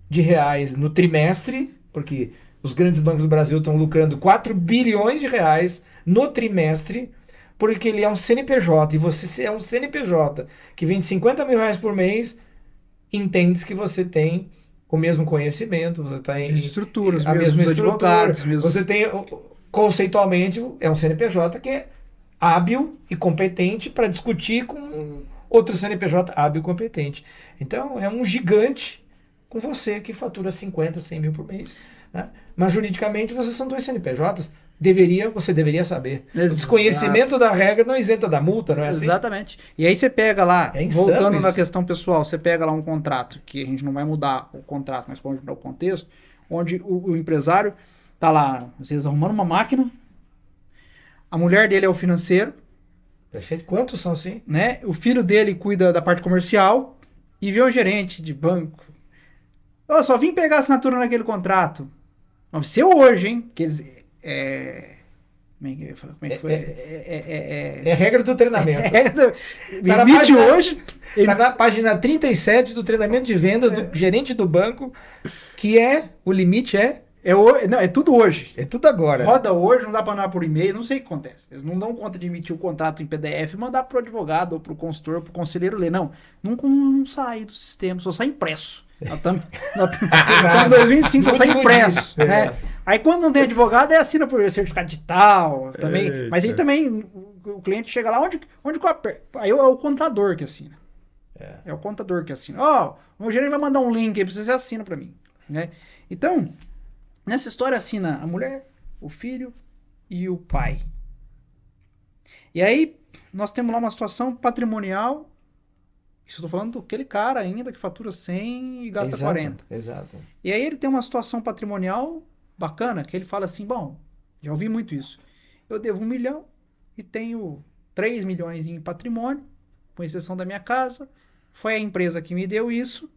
S1: de reais no trimestre, porque os grandes bancos do Brasil estão lucrando 4 bilhões de reais no trimestre, porque ele é um CNPJ, e você é um CNPJ que vende 50 mil reais por mês, entende que você tem o mesmo conhecimento, você tem
S3: Estruturas,
S1: a mesma estrutura,
S3: advogados,
S1: você tem, conceitualmente, é um CNPJ que é hábil e competente para discutir com outro CNPJ hábil e competente. Então, é um gigante com você que fatura 50, 100 mil por mês. Né? Mas, juridicamente, vocês são dois CNPJs. Você deveria saber.
S3: Exato.
S1: O desconhecimento da regra não isenta da multa, não é assim?
S3: Exatamente. E aí você pega lá, voltando na
S1: isso.
S3: questão pessoal, você pega lá um contrato, que a gente não vai mudar o contrato, mas pode mudar o contexto, onde o empresário tá lá, às vezes, arrumando uma máquina, a mulher dele é o financeiro.
S1: Perfeito. Quantos são assim?
S3: Né? O filho dele cuida da parte comercial e vê o gerente de banco. Eu só vim pegar a assinatura naquele contrato. Vamos ser hoje, hein? Que eles, como é que foi?
S1: É regra do treinamento.
S3: Limite hoje.
S1: Está na página 37 do treinamento de vendas do gerente do banco, que o limite
S3: é tudo hoje.
S1: É tudo agora.
S3: Roda hoje, não dá para mandar por e-mail, não sei o que acontece. Eles não dão conta de emitir o contrato em PDF e mandar pro advogado, ou pro consultor, pro conselheiro ler. Não sai do sistema, só sai impresso. Nós estamos em 2025, só sai impresso. Né? Aí quando não tem advogado, assina por certificado digital também. Mas aí também o cliente chega lá, onde aí é o contador que assina. É o contador que assina. O meu gerente vai mandar um link aí pra você assina para mim. Né? Então, nessa história assina a mulher, o filho e o pai. E aí nós temos lá uma situação patrimonial. Isso eu tô falando daquele cara ainda que fatura 100 e gasta 40.
S1: Exato.
S3: E aí ele tem uma situação patrimonial bacana, que ele fala assim, bom, já ouvi muito isso. Eu devo 1 milhão e tenho 3 milhões em patrimônio, com exceção da minha casa. Foi a empresa que me deu isso.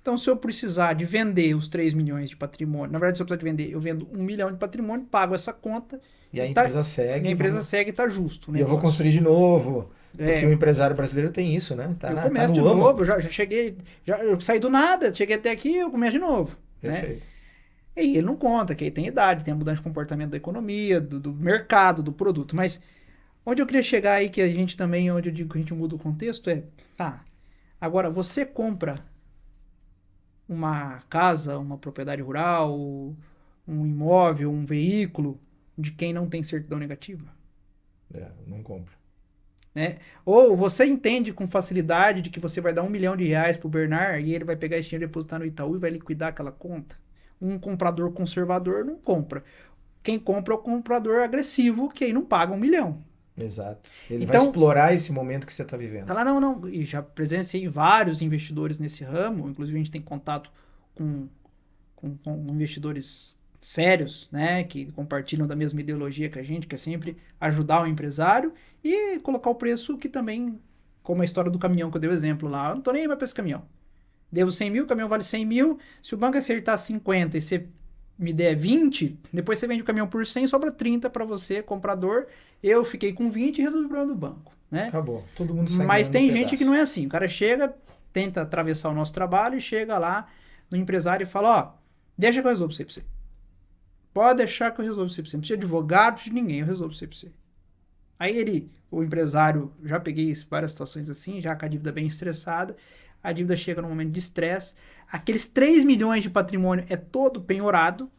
S3: Então, se eu precisar de vender os 3 milhões de patrimônio, na verdade, se eu precisar de vender, eu vendo 1 milhão de patrimônio, pago essa conta.
S1: E a empresa segue.
S3: E a empresa segue e tá justo.
S1: E eu vou construir de novo. Porque o empresário brasileiro tem isso, né?
S3: Eu começo de novo, já cheguei, eu saí do nada, cheguei até aqui, eu começo de novo.
S1: Perfeito.
S3: Né? E aí ele não conta, que aí tem idade, tem a mudança de comportamento da economia, do mercado, do produto. Mas onde eu queria chegar aí, que a gente também, onde eu digo que a gente muda o contexto, agora você compra uma casa, uma propriedade rural, um imóvel, um veículo de quem não tem certidão negativa?
S1: Não compra.
S3: Né? Ou você entende com facilidade de que você vai dar 1 milhão de reais pro Bernard e ele vai pegar esse dinheiro e depositar no Itaú e vai liquidar aquela conta? Um comprador conservador não compra. Quem compra é o comprador agressivo, que aí não paga 1 milhão.
S1: Exato. Ele vai explorar esse momento que você está vivendo.
S3: Tá lá, não. E já presenciei vários investidores nesse ramo, inclusive a gente tem contato com investidores sérios, né, que compartilham da mesma ideologia que a gente, que é sempre ajudar o empresário e colocar o preço que também, como a história do caminhão que eu dei o exemplo lá, eu não tô nem aí para esse caminhão. Devo 100 mil, o caminhão vale 100 mil, se o banco acertar 50 e você me der 20, depois você vende o caminhão por 100, sobra 30 para você, comprador, eu fiquei com 20 e resolvi o problema do banco. Né?
S1: Acabou, todo mundo sai.
S3: Mas tem gente que não é assim, o cara chega, tenta atravessar o nosso trabalho e chega lá no empresário e fala, deixa que eu resolvo isso aí pra você. Pode deixar que eu resolvo isso aí pra você. Não precisa de advogado, não precisa de ninguém, eu resolvo isso aí pra você. Aí o empresário, já peguei várias situações assim, já com a dívida bem estressada, a dívida chega num momento de estresse, aqueles 3 milhões de patrimônio é todo penhorado,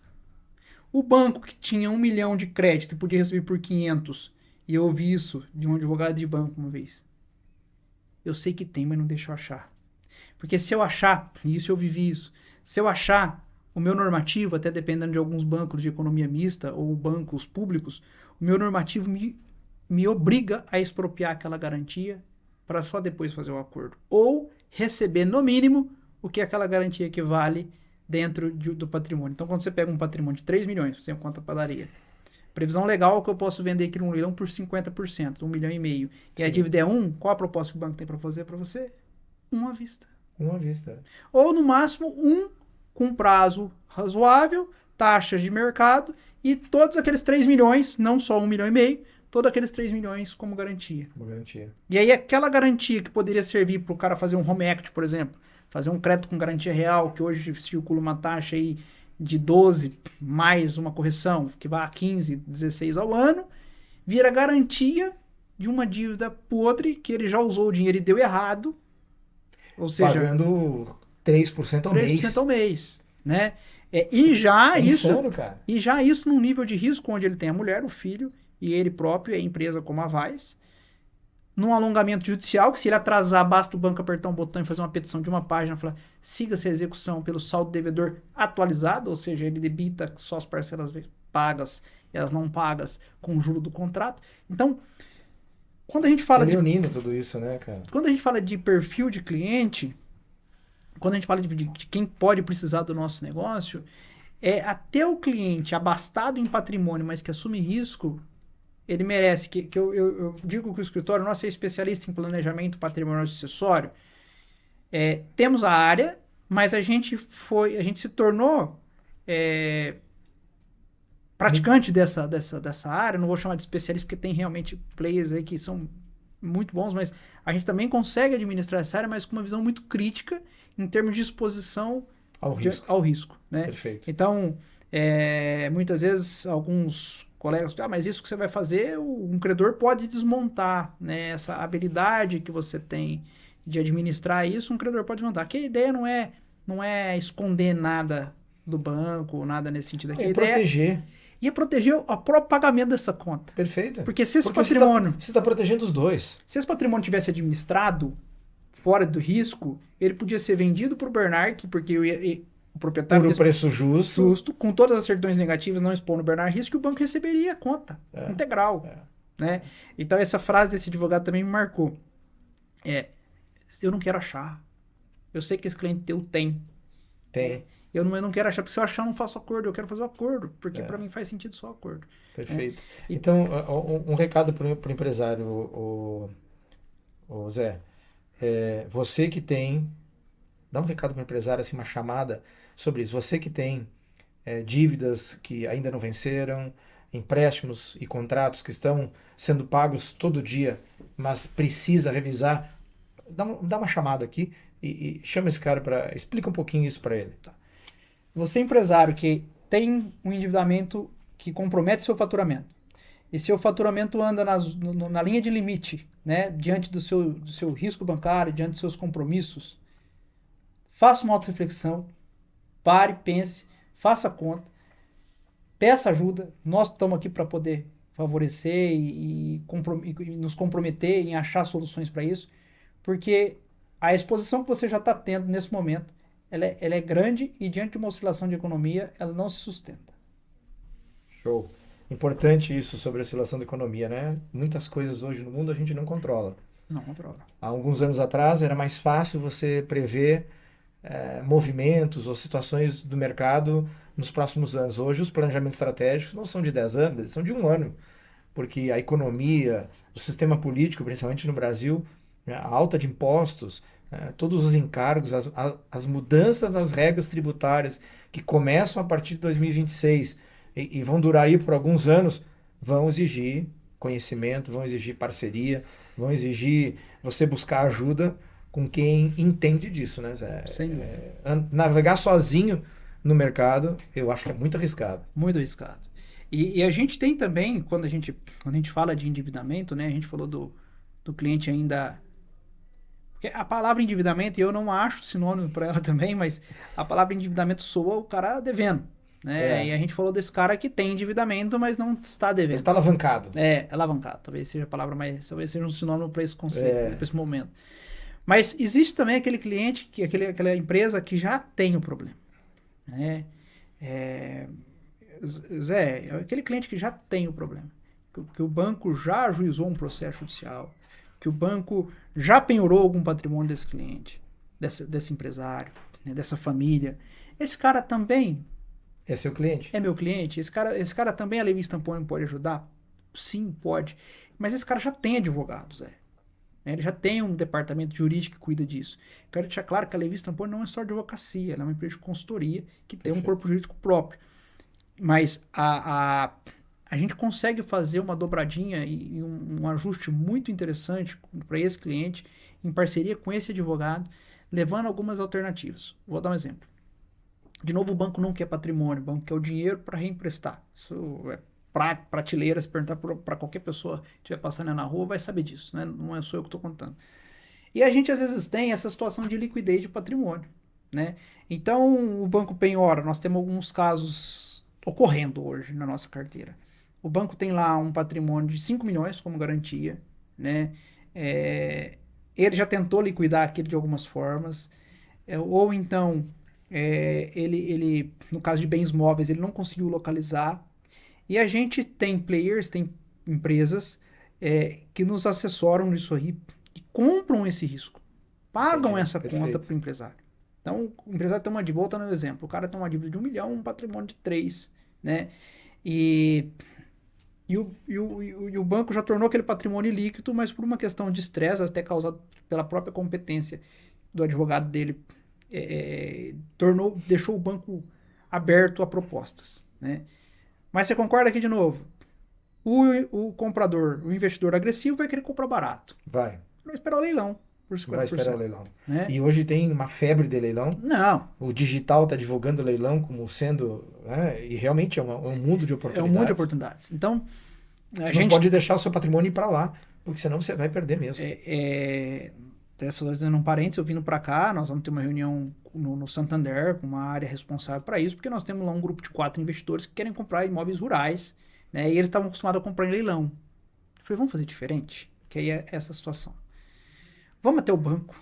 S3: o banco que tinha 1 milhão de crédito podia receber por 500, e eu ouvi isso de um advogado de banco uma vez. Eu sei que tem, mas não deixa eu achar. Porque se eu achar, e isso eu vivi isso, se eu achar o meu normativo, até dependendo de alguns bancos de economia mista ou bancos públicos, o meu normativo me obriga a expropriar aquela garantia para só depois fazer o acordo. Ou receber, no mínimo, o que aquela garantia equivale dentro do patrimônio. Então, quando você pega um patrimônio de 3 milhões, você conta padaria, previsão legal é que eu posso vender aqui no leilão por 50%, 1,5 milhão. E
S1: Sim.
S3: a dívida é 1, qual a proposta que o banco tem para fazer para você? 1 à vista.
S1: Uma vista.
S3: Ou, no máximo, 1 com prazo razoável, taxas de mercado e todos aqueles 3 milhões, não só 1,5 milhão, todos aqueles 3 milhões como garantia.
S1: Uma garantia.
S3: E aí aquela garantia que poderia servir para o cara fazer um home equity, por exemplo, fazer um crédito com garantia real, que hoje circula uma taxa aí de 12 mais uma correção, que vai a 15, 16 ao ano, vira garantia de uma dívida podre que ele já usou o dinheiro e deu errado. Ou seja,
S1: pagando 3% ao
S3: 3%
S1: mês.
S3: ao mês, né? E já
S1: É
S3: isso,
S1: insano, cara.
S3: e já isso num nível de risco onde ele tem a mulher, o filho e ele próprio, e a empresa como a Vais, num alongamento judicial, que se ele atrasar, basta o banco apertar um botão e fazer uma petição de uma página, falar, siga-se a execução pelo saldo devedor atualizado, ou seja, ele debita só as parcelas pagas e as não pagas com o juro do contrato. Então, quando a gente fala
S1: Ele unindo tudo isso, né, cara?
S3: quando a gente fala de perfil de cliente, quando a gente fala de quem pode precisar do nosso negócio, até o cliente abastado em patrimônio, mas que assume risco, ele merece. Eu digo que o escritório nosso é especialista em planejamento patrimonial sucessório. Temos a área, mas a gente se tornou praticante dessa área. Não vou chamar de especialista porque tem realmente players aí que são muito bons, mas a gente também consegue administrar essa área, mas com uma visão muito crítica em termos de exposição ao risco, né?
S1: Perfeito.
S3: Então, muitas vezes alguns colegas, mas isso que você vai fazer, um credor pode desmontar, né? Essa habilidade que você tem de administrar isso, um credor pode desmontar. Aqui a ideia não é esconder nada do banco, nada nesse sentido aqui.
S1: É proteger.
S3: E proteger o próprio pagamento dessa conta.
S1: Perfeito.
S3: Porque se esse patrimônio...
S1: Você está protegendo os dois.
S3: Se esse patrimônio tivesse administrado fora do risco, ele podia ser vendido para o Bernard, porque o proprietário...
S1: Por um preço justo.
S3: Com todas as certidões negativas, não expondo o Bernard risco, e o banco receberia a conta integral. Né? Então essa frase desse advogado também me marcou. Eu não quero achar. Eu sei que esse cliente teu tem.
S1: Tem.
S3: Eu não quero achar, porque se eu achar eu não faço acordo, eu quero fazer o acordo, porque para mim faz sentido só o acordo.
S1: Perfeito. Então, um recado para o empresário, o Zé. Você que tem, dá um recado para o empresário, assim, uma chamada sobre isso. Você que tem dívidas que ainda não venceram, empréstimos e contratos que estão sendo pagos todo dia, mas precisa revisar, dá uma chamada aqui e chama esse cara para... Explica um pouquinho isso para ele.
S3: Tá. Você empresário que tem um endividamento que compromete seu faturamento, e seu faturamento anda na linha de limite, né, diante do seu risco bancário, diante dos seus compromissos, faça uma auto-reflexão, pare, pense, faça conta, peça ajuda. Nós estamos aqui para poder favorecer e nos comprometer em achar soluções para isso, porque a exposição que você já está tendo nesse momento, ela é grande e diante de uma oscilação de economia, ela não se sustenta.
S1: Show. Importante isso sobre a oscilação da economia, né? Muitas coisas hoje no mundo a gente não controla.
S3: Não controla.
S1: Há alguns anos atrás era mais fácil você prever movimentos ou situações do mercado nos próximos anos. Hoje os planejamentos estratégicos não são de 10 anos, eles são de 1 ano. Porque a economia, o sistema político, principalmente no Brasil, a alta de impostos, todos os encargos, as mudanças nas regras tributárias que começam a partir de 2026 e vão durar aí por alguns anos, vão exigir conhecimento, vão exigir parceria, vão exigir você buscar ajuda com quem entende disso, né, Zé? Navegar sozinho no mercado, eu acho que é muito arriscado.
S3: Muito arriscado. E a gente tem também, quando a gente fala de endividamento, né, a gente falou do cliente ainda... Porque a palavra endividamento, e eu não acho sinônimo para ela também, mas a palavra endividamento soa o cara devendo. Né? E a gente falou desse cara que tem endividamento, mas não está devendo.
S1: Ele está alavancado.
S3: Alavancado. Talvez seja a palavra talvez seja um sinônimo para esse conceito, para esse momento. Mas existe também aquele cliente, aquela empresa que já tem o problema. Né? Zé, aquele cliente que já tem o problema. Que o banco já ajuizou um processo judicial, que o banco já penhorou algum patrimônio desse cliente, desse empresário, né, dessa família. Esse cara também
S1: É seu cliente.
S3: É meu cliente? Esse cara também a Levi Stamponi pode ajudar? Sim, pode. Mas esse cara já tem advogados, Ele já tem um departamento jurídico que cuida disso. Quero deixar claro que a Levi Stamponi não é só advocacia, ela é uma empresa de consultoria que tem um corpo jurídico próprio. Mas a gente consegue fazer uma dobradinha e um ajuste muito interessante para esse cliente, em parceria com esse advogado, levando algumas alternativas. Vou dar um exemplo. De novo, o banco não quer patrimônio, o banco quer o dinheiro para reemprestar. Isso é prateleira, se perguntar para qualquer pessoa que estiver passando na rua, vai saber disso, né? Não é só eu que estou contando. E a gente às vezes tem essa situação de liquidez de patrimônio, né? Então, o banco penhora, nós temos alguns casos ocorrendo hoje na nossa carteira. O banco tem lá um patrimônio de 5 milhões como garantia, né? Ele já tentou liquidar aquilo de algumas formas, ou então ele, no caso de bens móveis, ele não conseguiu localizar. E a gente tem players, tem empresas que nos assessoram nisso aí e compram esse risco, pagam essa conta para o empresário. Então, o empresário tem uma dívida, voltando no exemplo, o cara tem uma dívida de 1 milhão, um patrimônio de 3, né? E o banco já tornou aquele patrimônio líquido, mas por uma questão de estresse, até causado pela própria competência do advogado dele, deixou o banco aberto a propostas, né? Mas você concorda aqui de novo? O comprador, o investidor agressivo vai querer comprar barato.
S1: Vai
S3: esperar o leilão. Por 50%,
S1: vai esperar o leilão.
S3: Né?
S1: E hoje tem uma febre de leilão.
S3: Não.
S1: O digital está divulgando o leilão como sendo... e realmente é um mundo de oportunidades.
S3: É um mundo de oportunidades. Então,
S1: não pode deixar o seu patrimônio ir para lá, porque senão você vai perder mesmo.
S3: Até fazendo um parênteses, eu vindo para cá, nós vamos ter uma reunião no Santander, com uma área responsável para isso, porque nós temos lá um grupo de 4 investidores que querem comprar imóveis rurais, né? E eles estavam acostumados a comprar em leilão. Eu falei, vamos fazer diferente? Que aí é essa situação. Vamos até o banco.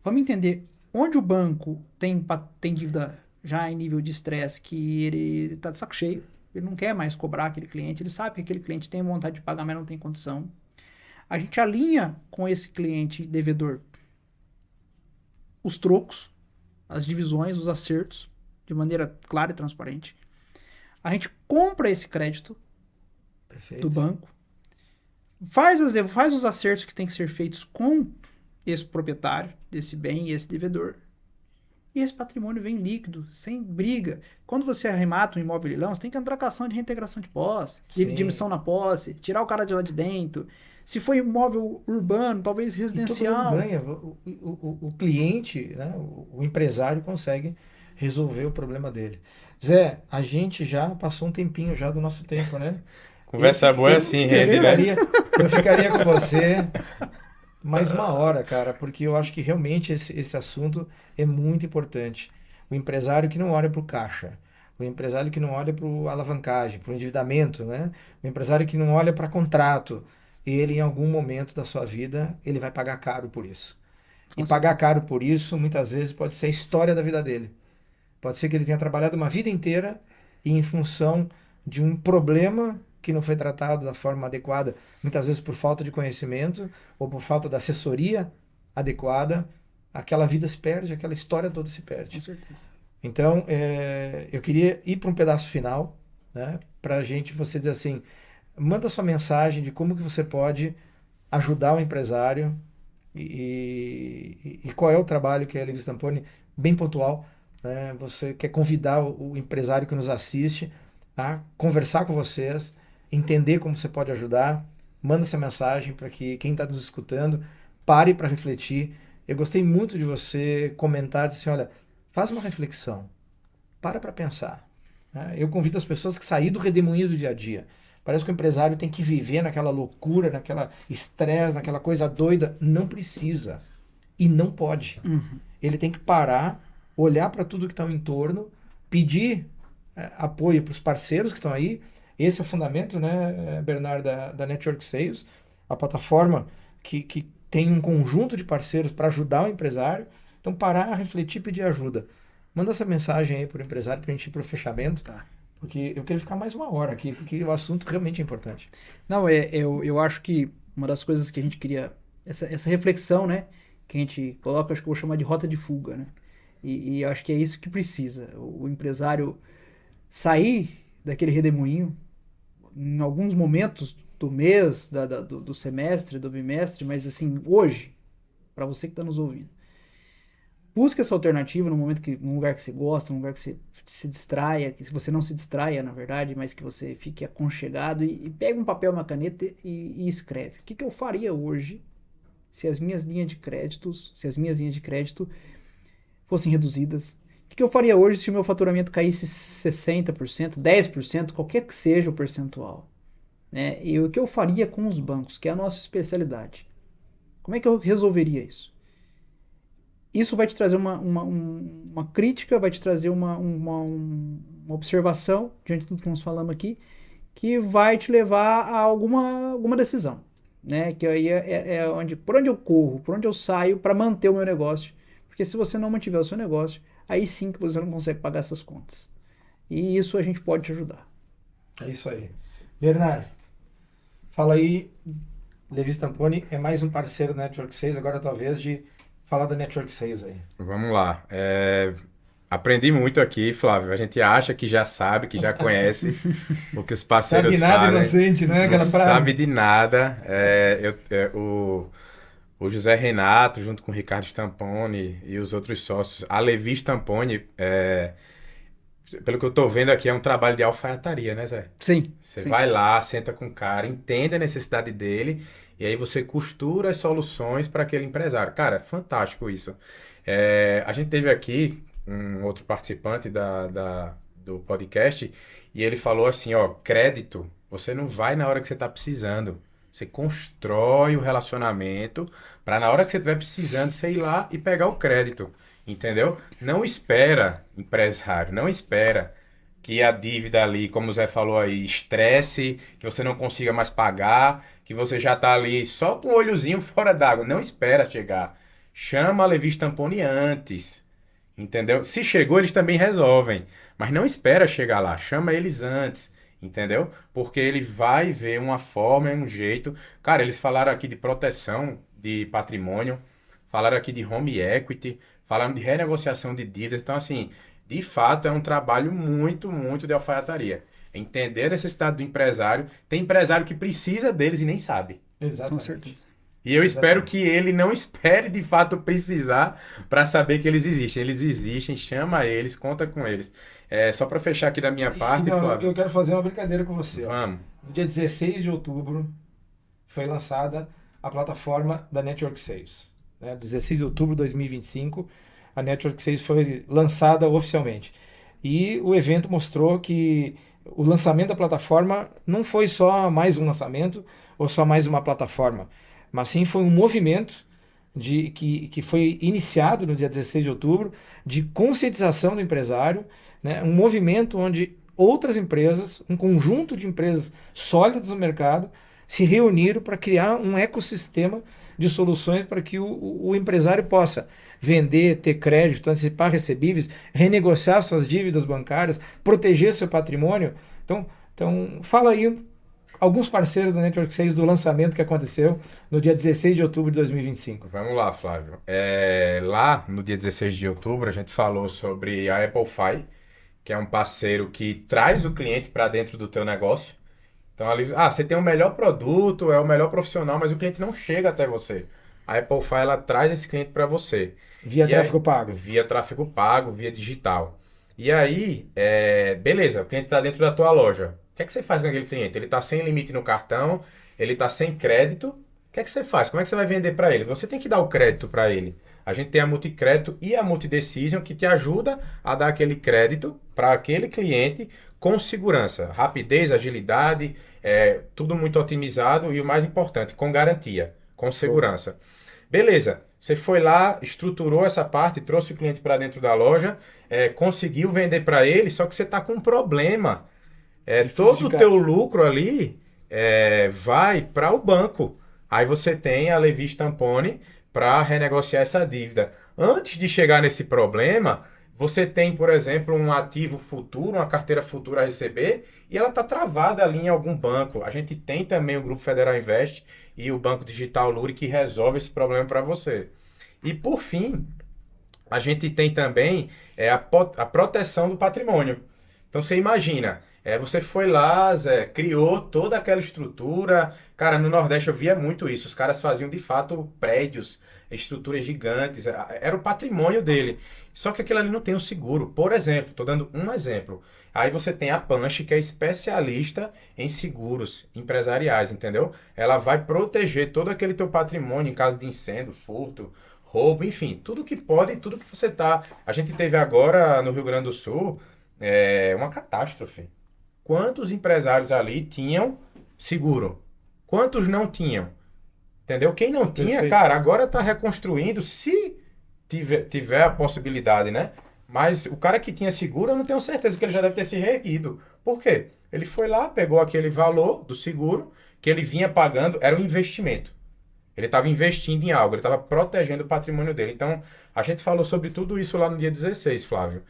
S3: Vamos entender onde o banco tem dívida já em nível de estresse, que ele está de saco cheio, ele não quer mais cobrar aquele cliente, ele sabe que aquele cliente tem vontade de pagar, mas não tem condição. A gente alinha com esse cliente devedor os trocos, as divisões, os acertos, de maneira clara e transparente. A gente compra esse crédito do banco, faz os acertos que tem que ser feitos com esse proprietário desse bem e esse devedor. E esse patrimônio vem líquido, sem briga. Quando você arremata um imóvel leilão, você tem que entrar com ação de reintegração de posse, de emissão na posse, tirar o cara de lá de dentro. Se for imóvel urbano, talvez residencial.
S1: E todo mundo ganha. O cliente, né, o empresário consegue resolver o problema dele. Zé, a gente já passou um tempinho já do nosso tempo, né?
S2: Conversa boa é assim, rende, né?
S1: Eu ficaria com você mais 1 hora, cara, porque eu acho que realmente esse assunto é muito importante. O empresário que não olha para o caixa, o empresário que não olha para a alavancagem, para o endividamento, né? O empresário que não olha para contrato, ele em algum momento da sua vida, ele vai pagar caro por isso. E pagar caro por isso, muitas vezes, pode ser a história da vida dele. Pode ser que ele tenha trabalhado uma vida inteira e em função de um problema que não foi tratado da forma adequada, muitas vezes por falta de conhecimento ou por falta da assessoria adequada, aquela vida se perde, aquela história toda se perde.
S3: Com certeza.
S1: Então, eu queria ir para um pedaço final, né, para você dizer assim, manda sua mensagem de como que você pode ajudar o empresário e qual é o trabalho que a Levi Stamponi, bem pontual, né, você quer convidar o empresário que nos assiste a conversar com vocês, entender como você pode ajudar, manda essa mensagem para que quem está nos escutando pare para refletir. Eu gostei muito de você comentar assim, olha, faz uma reflexão, para pensar. Né? Eu convido as pessoas que saírem do redemoinho do dia a dia. Parece que o empresário tem que viver naquela loucura, naquela estresse, naquela coisa doida. Não precisa e não pode. Ele tem que parar, olhar para tudo que está ao entorno, pedir apoio para os parceiros que estão aí. Esse é o fundamento, né, Bernardo, da Network Sales, a plataforma que tem um conjunto de parceiros para ajudar o empresário. Então, parar, refletir, pedir ajuda. Manda essa mensagem aí para o empresário para a gente ir para o fechamento,
S3: Tá.
S1: Porque eu queria ficar mais 1 hora aqui, porque o assunto realmente é importante.
S3: Não, eu acho que uma das coisas que a gente queria, essa reflexão, né, que a gente coloca, acho que eu vou chamar de rota de fuga, né? E acho que é isso que precisa. O empresário sair daquele redemoinho em alguns momentos do mês, do semestre, do bimestre, mas assim, hoje, para você que está nos ouvindo, busque essa alternativa num lugar que você gosta, num lugar que você se distraia, que você não se distraia, na verdade, mas que você fique aconchegado e pega um papel, uma caneta e escreve. O que eu faria hoje se as minhas linhas de crédito fossem reduzidas? O que eu faria hoje se o meu faturamento caísse 60%, 10%, qualquer que seja o percentual? Né? E o que eu faria com os bancos, que é a nossa especialidade? Como é que eu resolveria isso? Isso vai te trazer uma crítica, vai te trazer uma observação, diante de tudo que nós falamos aqui, que vai te levar a alguma decisão. Né? Que aí por onde eu corro, por onde eu saio para manter o meu negócio. Porque se você não mantiver o seu negócio, aí sim que você não consegue pagar essas contas. E isso a gente pode te ajudar.
S1: É isso aí. Bernardo, fala aí, Levi Stamponi é mais um parceiro da Network Sales, agora é a tua vez de falar da Network Sales aí.
S2: Vamos lá. Aprendi muito aqui, Flávio. A gente acha que já sabe, que já conhece o que os parceiros
S1: sabe nada
S2: fazem.
S1: Inocente, não é aquela
S2: Não
S1: frase?
S2: sabe de nada. O José Renato, junto com o Ricardo Stamponi e os outros sócios, a Levi Stamponi, pelo que eu estou vendo aqui, é um trabalho de alfaiataria, né, Zé?
S3: Sim.
S2: Você
S3: sim.
S2: vai lá, senta com o cara, entende a necessidade dele e aí você costura as soluções para aquele empresário. Cara, é fantástico isso. A gente teve aqui um outro participante do podcast e ele falou assim, ó, crédito, você não vai na hora que você está precisando. Você constrói o relacionamento para na hora que você estiver precisando, você ir lá e pegar o crédito. Entendeu? Não espera, empresário, não espera que a dívida ali, como o Zé falou aí, estresse, que você não consiga mais pagar, que você já está ali só com o olhozinho fora d'água. Não espera chegar. Chama a Levi Stamponi antes. Entendeu? Se chegou, eles também resolvem. Mas não espera chegar lá. Chama eles antes. Entendeu? Porque ele vai ver uma forma e um jeito. Cara, eles falaram aqui de proteção de patrimônio, falaram aqui de home equity, falaram de renegociação de dívidas. Então, assim, de fato, é um trabalho muito, muito de alfaiataria. Entender a necessidade do empresário. Tem empresário que precisa deles e nem sabe.
S1: Exatamente.
S3: Com certeza.
S2: E eu espero que ele não espere de fato precisar para saber que eles existem. Eles existem, chama eles, conta com eles. Só para fechar aqui da minha parte, Flávio.
S1: Eu quero fazer uma brincadeira com você.
S2: Vamos.
S1: No dia 16 de outubro foi lançada a plataforma da Network Sales. 16 de outubro de 2025, a Network Sales foi lançada oficialmente. E o evento mostrou que o lançamento da plataforma não foi só mais um lançamento ou só mais uma plataforma, mas sim foi um movimento que foi iniciado no dia 16 de outubro de conscientização do empresário, né? Um movimento onde outras empresas, um conjunto de empresas sólidas no mercado, se reuniram para criar um ecossistema de soluções para que o empresário possa vender, ter crédito, antecipar recebíveis, renegociar suas dívidas bancárias, proteger seu patrimônio. Então fala aí alguns parceiros da Network Sales do lançamento que aconteceu no dia 16 de outubro de 2025.
S2: Vamos lá, Flávio. Lá no dia 16 de outubro a gente falou sobre a AppleFi, que é um parceiro que traz o cliente para dentro do teu negócio. Então ali, você tem o melhor produto, é o melhor profissional, mas o cliente não chega até você. A AppleFi, ela traz esse cliente para você.
S1: Via tráfego pago.
S2: Via tráfego pago, via digital. E aí, beleza, o cliente está dentro da tua loja. O que é que você faz com aquele cliente? Ele está sem limite no cartão, ele está sem crédito. O que é que você faz? Como é que você vai vender para ele? Você tem que dar o crédito para ele. A gente tem a Multicrédito e a Multidecision que te ajuda a dar aquele crédito para aquele cliente com segurança, rapidez, agilidade, tudo muito otimizado e o mais importante, com garantia, com segurança. Beleza, você foi lá, estruturou essa parte, trouxe o cliente para dentro da loja, conseguiu vender para ele, só que você está com um problema. Todo o teu lucro ali vai para o banco. Aí você tem a Levi Stamponi para renegociar essa dívida. Antes de chegar nesse problema, você tem, por exemplo, um ativo futuro, uma carteira futura a receber, e ela está travada ali em algum banco. A gente tem também o Grupo Federal Invest e o Banco Digital Luri que resolve esse problema para você. E, por fim, a gente tem também a proteção do patrimônio, Então você imagina, você foi lá, Zé, criou toda aquela estrutura. Cara, no Nordeste eu via muito isso. Os caras faziam de fato prédios, estruturas gigantes. Era o patrimônio dele. Só que aquilo ali não tem o seguro. Por exemplo, estou dando um exemplo. Aí você tem a Punch, que é especialista em seguros empresariais, entendeu? Ela vai proteger todo aquele teu patrimônio em caso de incêndio, furto, roubo, enfim, tudo que pode, tudo que você tá. A gente teve agora no Rio Grande do Sul uma catástrofe. Quantos empresários ali tinham seguro? Quantos não tinham? Entendeu? Quem não tinha,
S1: Perfeito.
S2: cara, agora tá reconstruindo, se tiver a possibilidade, né? Mas o cara que tinha seguro, eu não tenho certeza que ele já deve ter se reerguido. Por quê? Ele foi lá, pegou aquele valor do seguro que ele vinha pagando, era um investimento. Ele estava investindo em algo, ele estava protegendo o patrimônio dele. Então, a gente falou sobre tudo isso lá no dia 16, Flávio.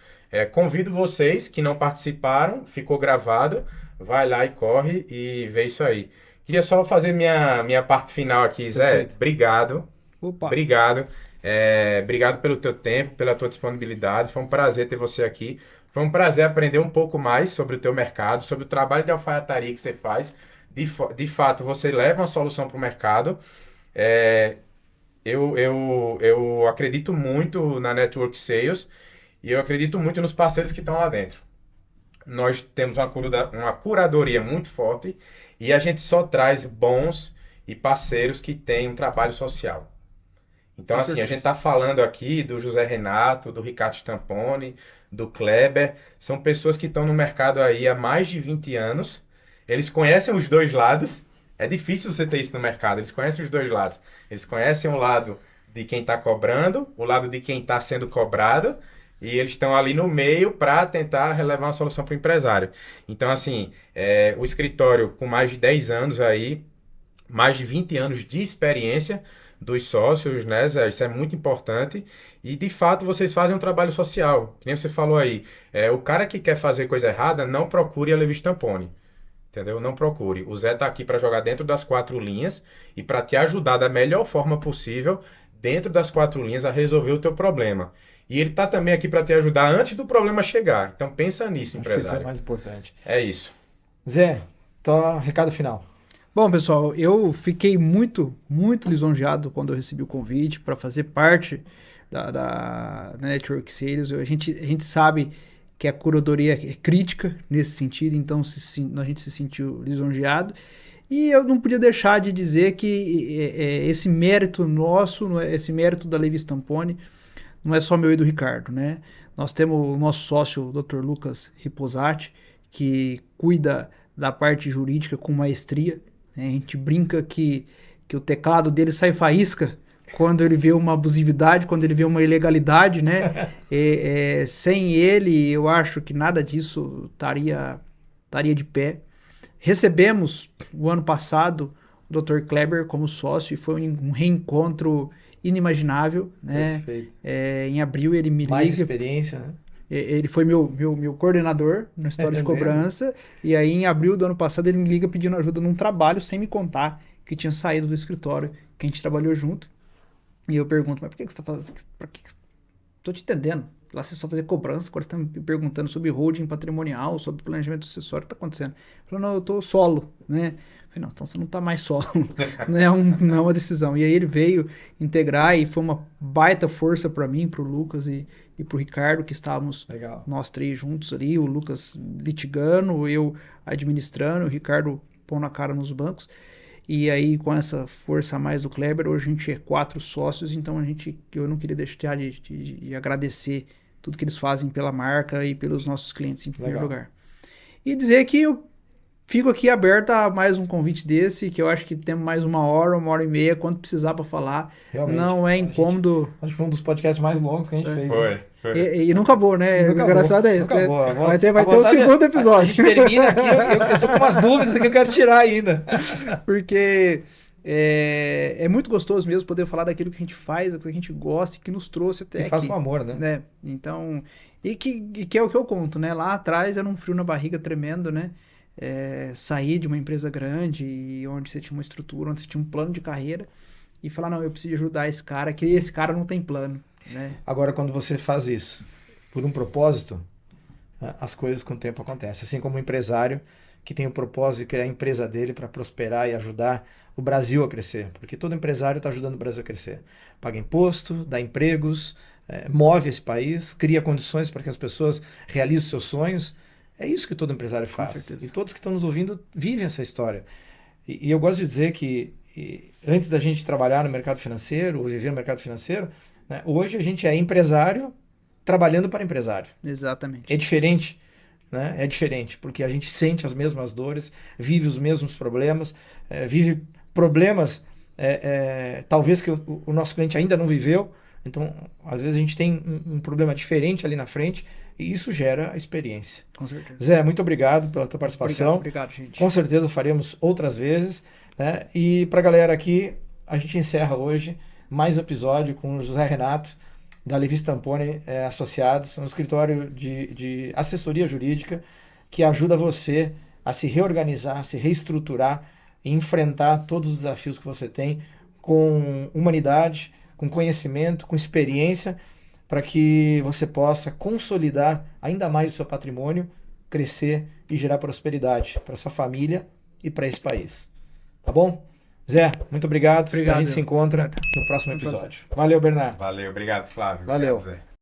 S2: Convido vocês que não participaram, ficou gravado, vai lá e corre e vê isso aí. Queria só fazer minha parte final aqui, Zé.
S1: Perfeito.
S2: Obrigado.
S3: Opa.
S2: Obrigado. Obrigado pelo teu tempo, pela tua disponibilidade. Foi um prazer ter você aqui. Foi um prazer aprender um pouco mais sobre o teu mercado, sobre o trabalho de alfaiataria que você faz. De fato, você leva uma solução para o mercado. Eu acredito muito na Network Sales e eu acredito muito nos parceiros que estão lá dentro. Nós temos uma curadoria muito forte e a gente só traz bons e parceiros que têm um trabalho social. Então,
S3: Com
S2: assim, a
S3: certeza.
S2: gente está falando aqui do José Renato, do Ricardo Stamponi, do Kleber. São pessoas que estão no mercado aí há mais de 20 anos. Eles conhecem os dois lados. É difícil você ter isso no mercado. Eles conhecem os dois lados. Eles conhecem o lado de quem está cobrando, o lado de quem está sendo cobrado. E eles estão ali no meio para tentar levar uma solução para o empresário. Então, assim, o escritório com mais de 10 anos aí, mais de 20 anos de experiência dos sócios, né, Zé? Isso é muito importante. E, de fato, vocês fazem um trabalho social. Que nem você falou aí. O cara que quer fazer coisa errada, não procure a Levi Stamponi. Entendeu? Não procure. O Zé tá aqui para jogar dentro das 4 linhas e para te ajudar da melhor forma possível, dentro das 4 linhas, a resolver o teu problema. E ele tá também aqui para te ajudar antes do problema chegar. Então, pensa nisso,
S1: Acho que isso é o
S2: empresário.
S1: mais importante.
S2: É isso.
S1: Zé, recado final.
S3: Bom, pessoal, eu fiquei muito, muito lisonjeado quando eu recebi o convite para fazer parte da Network Sales. A gente sabe que a curadoria é crítica nesse sentido, então a gente se sentiu lisonjeado. E eu não podia deixar de dizer que esse mérito nosso, esse mérito da Levi Stamponi, não é só meu e do Ricardo, né? Nós temos o nosso sócio, o Dr. Lucas Riposati, que cuida da parte jurídica com maestria. A gente brinca que o teclado dele sai faísca quando ele vê uma abusividade, quando ele vê uma ilegalidade, né? Sem ele, eu acho que nada disso estaria de pé. Recebemos, o ano passado, o Dr. Kleber como sócio e foi um reencontro inimaginável, né?
S1: Perfeito.
S3: Em abril ele me
S1: Mais
S3: liga.
S1: experiência, né?
S3: Ele foi meu coordenador na história de cobrança. E aí, em abril do ano passado, ele me liga pedindo ajuda num trabalho, sem me contar que tinha saído do escritório, que a gente trabalhou junto. E eu pergunto, mas por que você está fazendo? Tô te entendendo. Lá você só fazer cobrança, agora você está me perguntando sobre holding patrimonial, sobre planejamento sucessório, o que está acontecendo? Ele falou, não, eu tô solo, né? Eu falei, não, então você não está mais solo. não é uma decisão. E aí ele veio integrar e foi uma baita força para mim, para o Lucas e para o Ricardo, que estávamos
S1: Legal.
S3: nós 3 juntos ali, o Lucas litigando, eu administrando, o Ricardo pondo a cara nos bancos. E aí, com essa força a mais do Kleber, hoje a gente é 4 sócios, então eu não queria deixar de agradecer tudo que eles fazem pela marca e pelos nossos clientes em primeiro lugar. E dizer que eu fico aqui aberto a mais um convite desse, que eu acho que temos mais 1 hora, 1h30, quanto precisar para falar.
S1: Realmente.
S3: Não é incômodo.
S1: Acho que foi um dos podcasts mais longos que a gente fez.
S2: Foi.
S3: E não acabou, né?
S1: Não
S3: engraçado é isso.
S1: Não acabou.
S3: Vai ter o segundo episódio.
S1: A gente termina aqui, eu tô com umas dúvidas que eu quero tirar ainda.
S3: Porque é muito gostoso mesmo poder falar daquilo que a gente faz, daquilo que a gente gosta e que nos trouxe até
S1: E
S3: aqui.
S1: faz com amor, né?
S3: Então, e que é o que eu conto, né? Lá atrás era um frio na barriga tremendo, né? Sair de uma empresa grande, onde você tinha uma estrutura, onde você tinha um plano de carreira e falar, não, eu preciso ajudar esse cara, que esse cara não tem plano, né?
S1: Agora, quando você faz isso por um propósito, as coisas com o tempo acontecem. Assim como o empresário que tem o propósito de criar a empresa dele para prosperar e ajudar o Brasil a crescer. Porque todo empresário está ajudando o Brasil a crescer. Paga imposto, dá empregos, move esse país, cria condições para que as pessoas realizem seus sonhos. É isso que todo empresário faz.
S3: Com certeza.
S1: E todos que estão nos ouvindo vivem essa história. E eu gosto de dizer que antes da gente trabalhar no mercado financeiro, ou viver no mercado financeiro, né, hoje a gente é empresário trabalhando para empresário.
S3: Exatamente.
S1: É diferente, né? É diferente, porque a gente sente as mesmas dores, vive os mesmos problemas, vive problemas talvez que o nosso cliente ainda não viveu. Então, às vezes a gente tem um problema diferente ali na frente e isso gera experiência.
S3: Com certeza.
S1: Zé, muito obrigado pela tua participação.
S3: Obrigado, gente.
S1: Com certeza faremos outras vezes, né? E para a galera aqui, a gente encerra hoje mais um episódio com o José Renato, da Levi Stamponi Associados, um escritório de assessoria jurídica que ajuda você a se reorganizar, se reestruturar e enfrentar todos os desafios que você tem com humanidade, com conhecimento, com experiência, para que você possa consolidar ainda mais o seu patrimônio, crescer e gerar prosperidade para sua família e para esse país. Tá bom? Zé, muito obrigado. A gente se encontra no próximo episódio. Valeu, Bernardo.
S2: Valeu, obrigado, Flávio.
S1: Valeu.
S2: Obrigado, Zé.